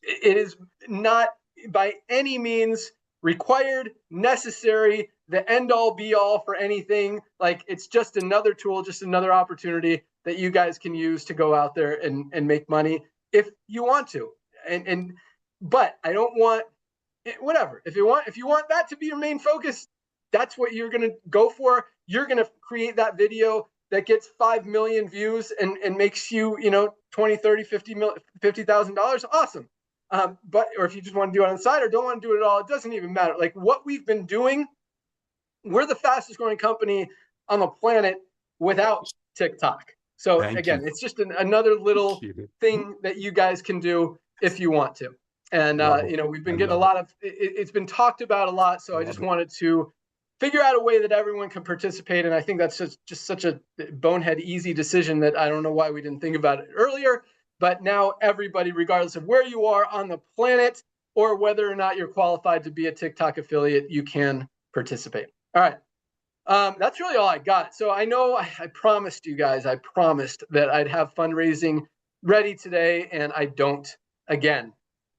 it is not by any means required, necessary, the end all be all for anything. Like, it's just another tool, just another opportunity that you guys can use to go out there and make money if you want to. But I don't want, whatever. If you want that to be your main focus, that's what you're going to go for. You're going to create that video that gets 5 million views and makes you, $20, $30, $50,000. Awesome. Or if you just want to do it on the side or don't want to do it at all, it doesn't even matter. Like, what we've been doing, we're the fastest growing company on the planet without TikTok. So again, it's just another little thing that you guys can do if you want to. And, we've been getting a lot of, it's been talked about a lot. So I just wanted to figure out a way that everyone can participate. And I think that's just such a bonehead, easy decision that I don't know why we didn't think about it earlier. But now everybody, regardless of where you are on the planet or whether or not you're qualified to be a TikTok affiliate, you can participate. All right. That's really all I got. So I know I promised you guys, that I'd have fundraising ready today, and I don't again.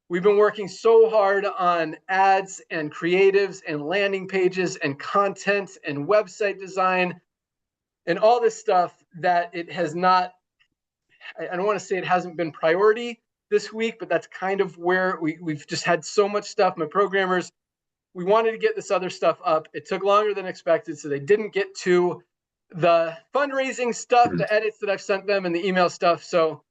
We've been working so hard on ads and creatives and landing pages and content and website design and all this stuff that it has not, I don't want to say it hasn't been priority this week, but that's kind of where we've just had so much stuff. My programmers, we wanted to get this other stuff up. It took longer than expected, so they didn't get to the fundraising stuff, the edits that I've sent them, and the email stuff. So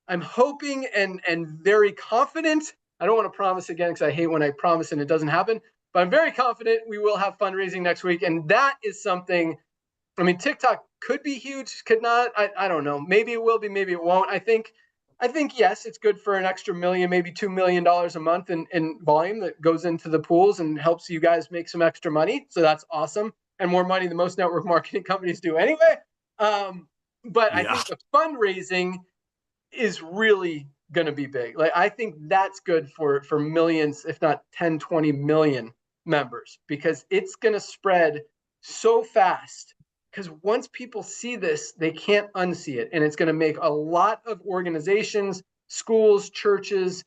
I'm hoping and very confident. I don't want to promise again because I hate when I promise and it doesn't happen, but I'm very confident we will have fundraising next week. And that is something, I mean, TikTok could be huge, could not. I don't know. Maybe it will be, maybe it won't. I think yes, it's good for an extra $1 million, maybe $2 million a month in volume that goes into the pools and helps you guys make some extra money. So that's awesome. And more money than most network marketing companies do anyway. But I think the fundraising is really going to be big. Like, I think that's good for millions, if not 10, 20 million members, because it's going to spread so fast. Because once people see this, they can't unsee it. And it's going to make a lot of organizations, schools, churches,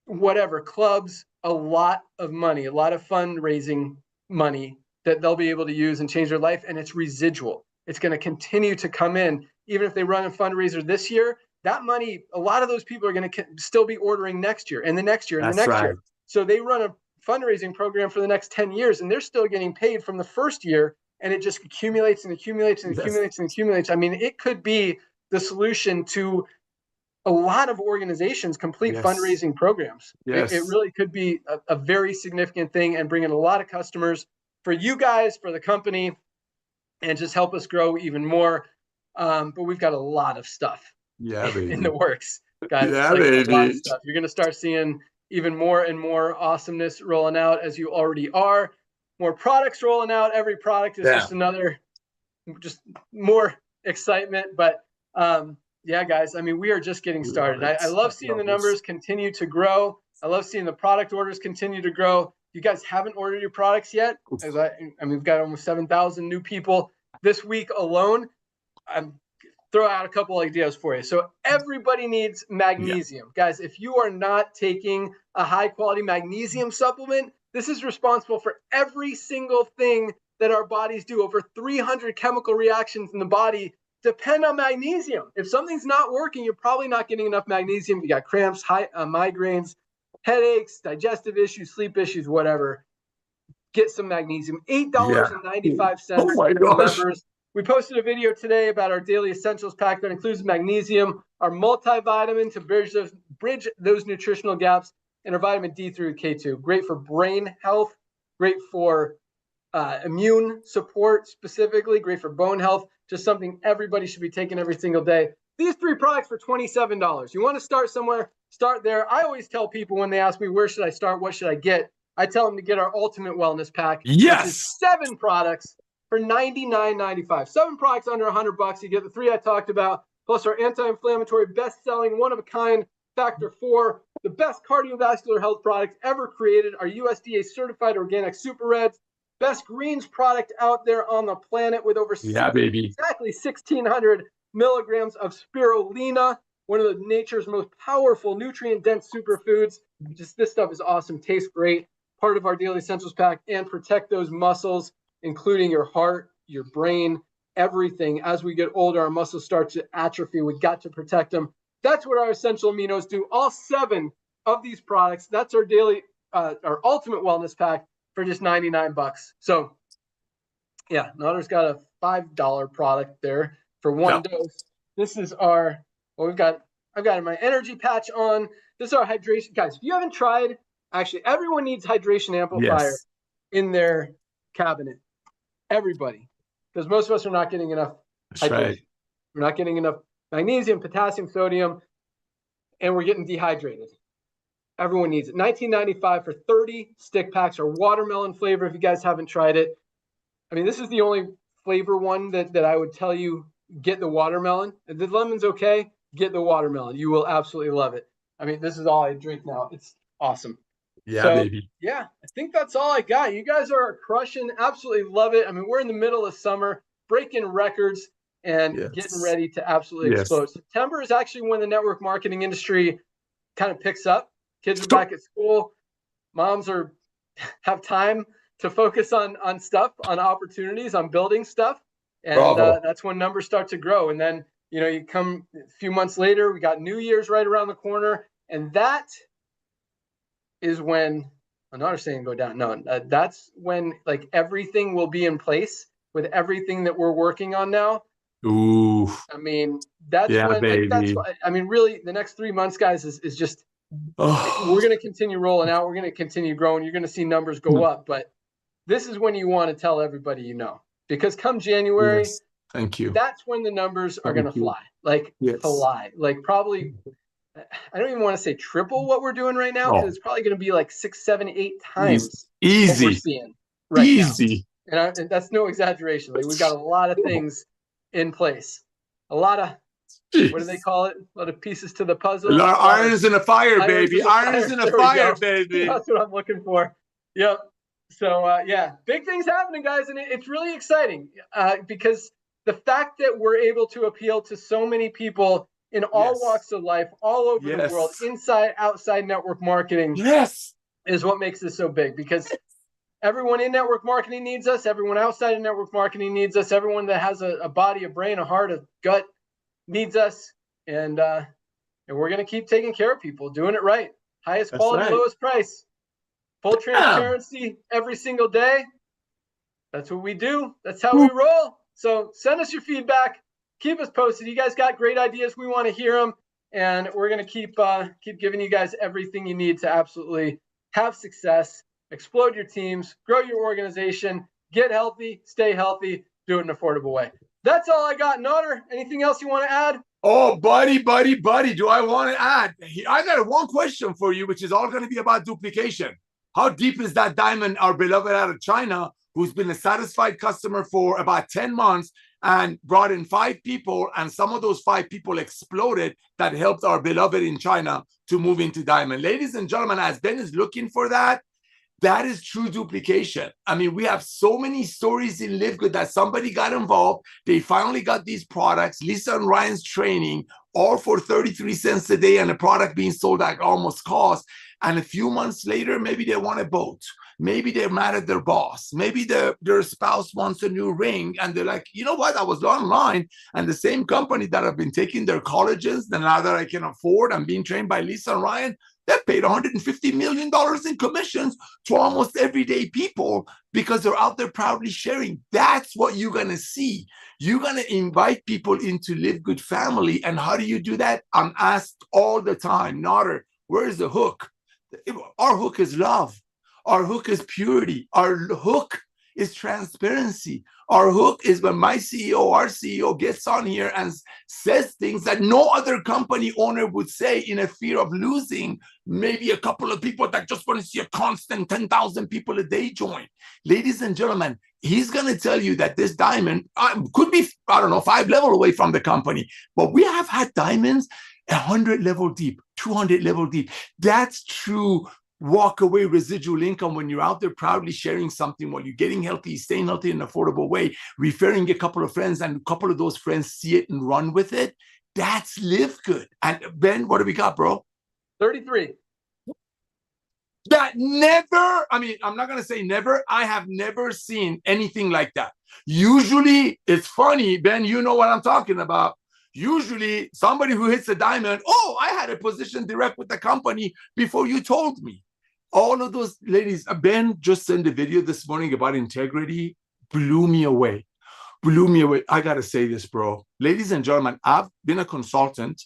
whatever, clubs, a lot of money, a lot of fundraising money that they'll be able to use and change their life. And it's residual. It's going to continue to come in. Even if they run a fundraiser this year, that money, a lot of those people are going to still be ordering next year and the next year and the next year. So they run a fundraising program for the next 10 years and they're still getting paid from the first year. And it just accumulates and accumulates and accumulates and accumulates. I mean, it could be the solution to a lot of organizations' complete fundraising programs. It really could be a very significant thing and bring in a lot of customers for you guys, for the company, and just help us grow even more. But we've got a lot of stuff in the works, guys. Yeah, like baby. A lot of stuff. You're going to start seeing even more and more awesomeness rolling out, as you already are. More products rolling out. Every product is just more excitement. But yeah, guys, I mean, we are just getting started. I love seeing the numbers continue to grow. I love seeing the product orders continue to grow. You guys haven't ordered your products yet. I mean, we've got almost 7,000 new people this week alone. I'm throw out a couple ideas for you. So everybody needs magnesium. Guys, if you are not taking a high quality magnesium supplement, this is responsible for every single thing that our bodies do. Over 300 chemical reactions in the body depend on magnesium. If something's not working, you're probably not getting enough magnesium. You got cramps, migraines, headaches, digestive issues, sleep issues, whatever. Get some magnesium. $8.95 for members. We posted a video today about our daily essentials pack that includes magnesium, our multivitamin to bridge those nutritional gaps, and our vitamin D through K2. Great for brain health, great for immune support specifically, great for bone health, just something everybody should be taking every single day. These 3 products for $27. You want to start somewhere, start there. I always tell people when they ask me, where should I start? What should I get? I tell them to get our ultimate wellness pack, which is 7 products for $99.95. 7 products under $100. You get the 3 I talked about, plus our anti-inflammatory, best-selling, one-of-a-kind Factor 4, the best cardiovascular health products ever created, our USDA certified organic super reds, best greens product out there on the planet with over exactly 1,600 milligrams of spirulina, one of the nature's most powerful nutrient-dense superfoods. Just this stuff is awesome, tastes great, part of our daily essentials pack, and protect those muscles, including your heart, your brain, everything. As we get older, our muscles start to atrophy. We got to protect them. That's what our essential aminos do. All 7 of these products. That's our daily, our ultimate wellness pack for just $99. So, yeah, Notter's got a $5 product there for 1 dose. This is our. Well, I've got my energy patch on. This is our hydration, guys. If you haven't tried, actually, everyone needs hydration amplifier in their cabinet. Everybody, because most of us are not getting enough hydration. We're not getting enough magnesium, potassium, sodium, and we're getting dehydrated. Everyone needs it. $19.95 for 30 stick packs or watermelon flavor if you guys haven't tried it. I mean, this is the only flavor one that I would tell you, get the watermelon. If the lemon's okay, get the watermelon. You will absolutely love it. I mean, this is all I drink now. It's awesome. Baby. Yeah, I think that's all I got. You guys are crushing. Absolutely love it. I mean, we're in the middle of summer, breaking records and getting ready to absolutely explode. September is actually when the network marketing industry kind of picks up. Kids are back at school. Moms have time to focus on stuff, on opportunities, on building stuff. And that's when numbers start to grow. And then, you come a few months later, we got New Year's right around the corner. And that is when I'm not saying go down. No, that's when like everything will be in place with everything that we're working on now. Ooh, I mean, that's yeah, when like that's baby. what I mean. Really, the next 3 months, guys, is just we're Oh, going to continue rolling out. We're going to continue growing. You're going to see numbers go up, but this is when you want to tell everybody because come January, yes. Thank you. that's when the numbers are going to Thank you. fly, like Yes. fly, like probably. I don't even want to say triple what we're doing right now because Oh, it's probably going to be like 6, 7, 8 easy, times what we're easy, seeing right now. easy. And that's no exaggeration. Like we got a lot of things in place, a lot of what do they Jeez. call it? A lot of pieces to the A puzzle, lot a of lot of irons in the fire, irons baby. in the Irons fire. in the There we fire, go. baby. That's what I'm looking for. Yep. So yeah, big things happening, guys, and it's really exciting because the fact that we're able to appeal to so many people in all Yes. walks of life, all over the world, Yes. inside, outside network marketing, Yes. is what makes this so big. Because everyone in network marketing needs us. Everyone outside of network marketing needs us. Everyone that has a body, a brain, a heart, a gut needs us. And we're going to keep taking care of people, doing it right. Highest That's quality, right. lowest price, full Damn. transparency every single day. That's what we do. That's how we roll. So send us your feedback. Keep us posted. You guys got great ideas. We want to hear them. And we're going to keep giving you guys everything you need to absolutely have success, explode your teams, grow your organization, get healthy, stay healthy, do it in an affordable way. That's all I got, Notter. Anything else you want to add? Oh, buddy, do I want to add? I got one question for you, which is all going to be about duplication. How deep is that diamond, our beloved out of China, who's been a satisfied customer for about 10 months and brought in 5 people, and some of those 5 people exploded that helped our beloved in China to move into diamond. Ladies and gentlemen, as Ben is looking for that, that is true duplication. I mean, we have so many stories in Livegood that somebody got involved. They finally got these products, Lisa and Ryan's training, all for 33 cents a day, and a product being sold at almost cost. And a few months later, maybe they want a boat. Maybe they're mad at their boss. Maybe their spouse wants a new ring. And they're like, you know what? I was online, and the same company that have been taking their collagens, and now that I can afford, I'm being trained by Lisa and Ryan, they paid $150 million in commissions to almost everyday people because they're out there proudly sharing. That's what you're going to see. You're going to invite people into Livegood family. And how do you do that? I'm asked all the time, Notter, where's the hook? Our hook is love. Our hook is purity. Our hook is transparency. Our hook is when my CEO, our CEO, gets on here and says things that no other company owner would say in a fear of losing maybe a couple of people that just want to see a constant 10,000 people a day join. Ladies and gentlemen, he's going to tell you that this diamond could be, I don't know, 5 level away from the company, but we have had diamonds 100 level deep, 200 level deep. That's true walk away residual income when you're out there proudly sharing something while you're getting healthy, staying healthy in an affordable way, referring a couple of friends, and a couple of those friends see it and run with it. That's Livegood. And Ben, what do we got, bro? 33. That never, I mean, I'm not going to say never. I have never seen anything like that. Usually, it's funny, Ben, you know what I'm talking about. Usually, somebody who hits a diamond, oh, I had a position direct with the company before you told me. All of those ladies, Ben just sent a video this morning about integrity, blew me away. Blew me away. I got to say this, bro. Ladies and gentlemen, I've been a consultant.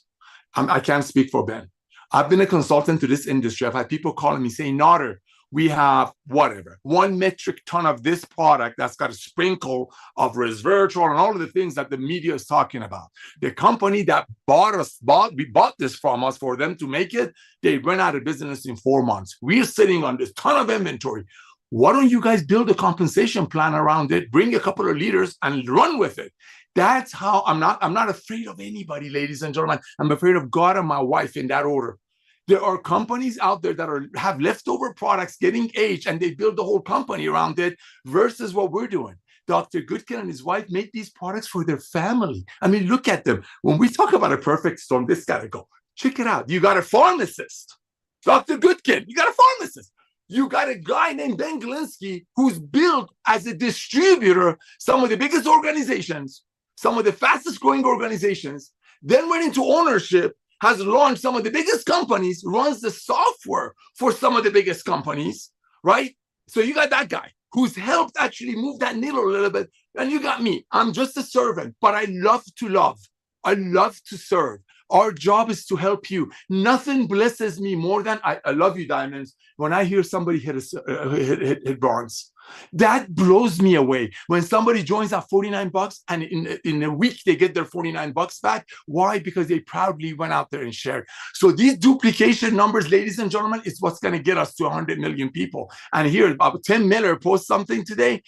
I can't speak for Ben. I've been a consultant to this industry. I've had people calling me saying, Notter, we have whatever, 1 metric ton of this product that's got a sprinkle of resveratrol and all of the things that the media is talking about. The company that we bought this from us for them to make it, they went out of business in 4 months. We're sitting on this ton of inventory. Why don't you guys build a compensation plan around it, bring a couple of leaders and run with it? That's how I'm not afraid of anybody, ladies and gentlemen. I'm afraid of God and my wife in that order. There are companies out there that have leftover products getting aged and they build the whole company around it versus what we're doing. Dr. Goodkin and his wife made these products for their family. I mean, look at them. When we talk about a perfect storm, this got to go. Check it out. You got a pharmacist, Dr. Goodkin. You got a pharmacist. You got a guy named Ben Glinsky who's built as a distributor some of the biggest organizations, some of the fastest growing organizations, then went into ownership, has launched some of the biggest companies, runs the software for some of the biggest companies, right? So you got that guy who's helped actually move that needle a little bit. And you got me. I'm just a servant, but I love to love. I love to serve. Our job is to help you. Nothing blesses me more than I love you, Diamonds. When I hear somebody hit bronze, that blows me away. When somebody joins at $49 and in a week they get their $49 back. Why? Because they proudly went out there and shared. So these duplication numbers, ladies and gentlemen, is what's going to get us to 100 million people. And here, about Tim Miller post something today.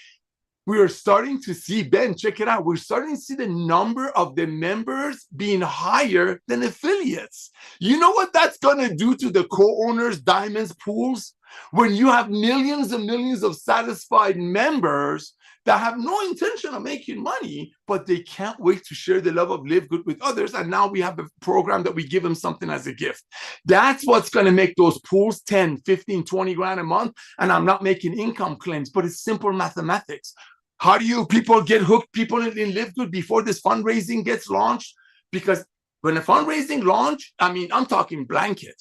We are starting to see, Ben, check it out. We're starting to see the number of the members being higher than affiliates. You know what that's going to do to the co-owners, Diamonds pools? When you have millions and millions of satisfied members that have no intention of making money, but they can't wait to share the love of Livegood with others. And now we have a program that we give them something as a gift. That's what's going to make those pools 10, 15, 20 grand a month. And I'm not making income claims, but it's simple mathematics. How do you people get hooked people in Livegood before this fundraising gets launched? Because when the fundraising launch, I mean, I'm talking blanket.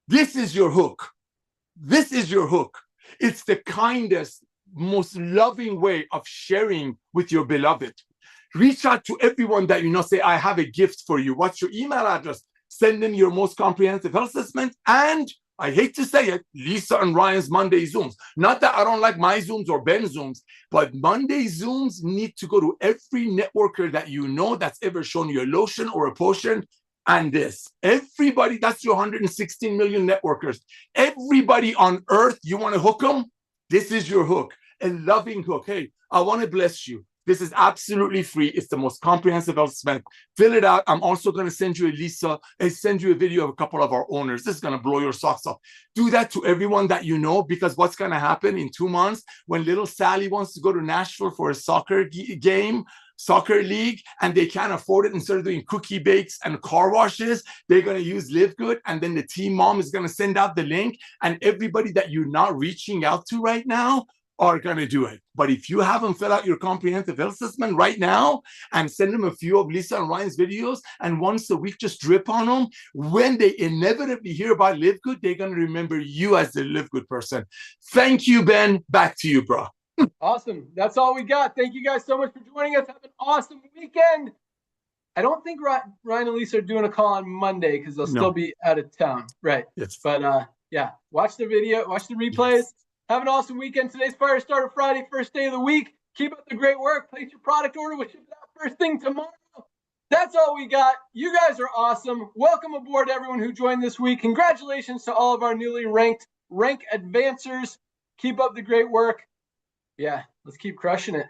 This is your hook. This is your hook. It's the kindest, most loving way of sharing with your beloved. Reach out to everyone that you know, say, I have a gift for you. What's your email address? Send them your most comprehensive health assessment. And I hate to say it, Lisa and Ryan's Monday Zooms. Not that I don't like my Zooms or Ben's Zooms, but Monday Zooms need to go to every networker that you know that's ever shown you a lotion or a potion. And this, everybody, that's your 116 million networkers. Everybody on earth, you want to hook them? This is your hook, a loving hook. Hey, I want to bless you. This is absolutely free. It's the most comprehensive assessment. Fill it out. I'm also going to send you send you a video of a couple of our owners. This is going to blow your socks off. Do that to everyone that you know, because what's going to happen in 2 months when little Sally wants to go to Nashville for a soccer league, and they can't afford it, instead of doing cookie bakes and car washes, they're going to use Livegood, and then the team mom is going to send out the link, and everybody that you're not reaching out to right now are going to do it. But if you have them fill out your comprehensive health assessment right now and send them a few of Lisa and Ryan's videos, and once a week just drip on them, when they inevitably hear about Livegood, they're going to remember you as the Livegood person. Thank you, Ben. Back to you, bro. Awesome. That's all we got. Thank you guys so much for joining us. Have an awesome weekend. I don't think Ryan and Lisa are doing a call on Monday because they'll still be out of town. Right. Yes. But yeah, watch the video, watch the replays. Yes. Have an awesome weekend. Today's Firestarter Friday, first day of the week. Keep up the great work. Place your product order. We'll ship it out first thing tomorrow. That's all we got. You guys are awesome. Welcome aboard, everyone who joined this week. Congratulations to all of our newly ranked rank advancers. Keep up the great work. Yeah, let's keep crushing it.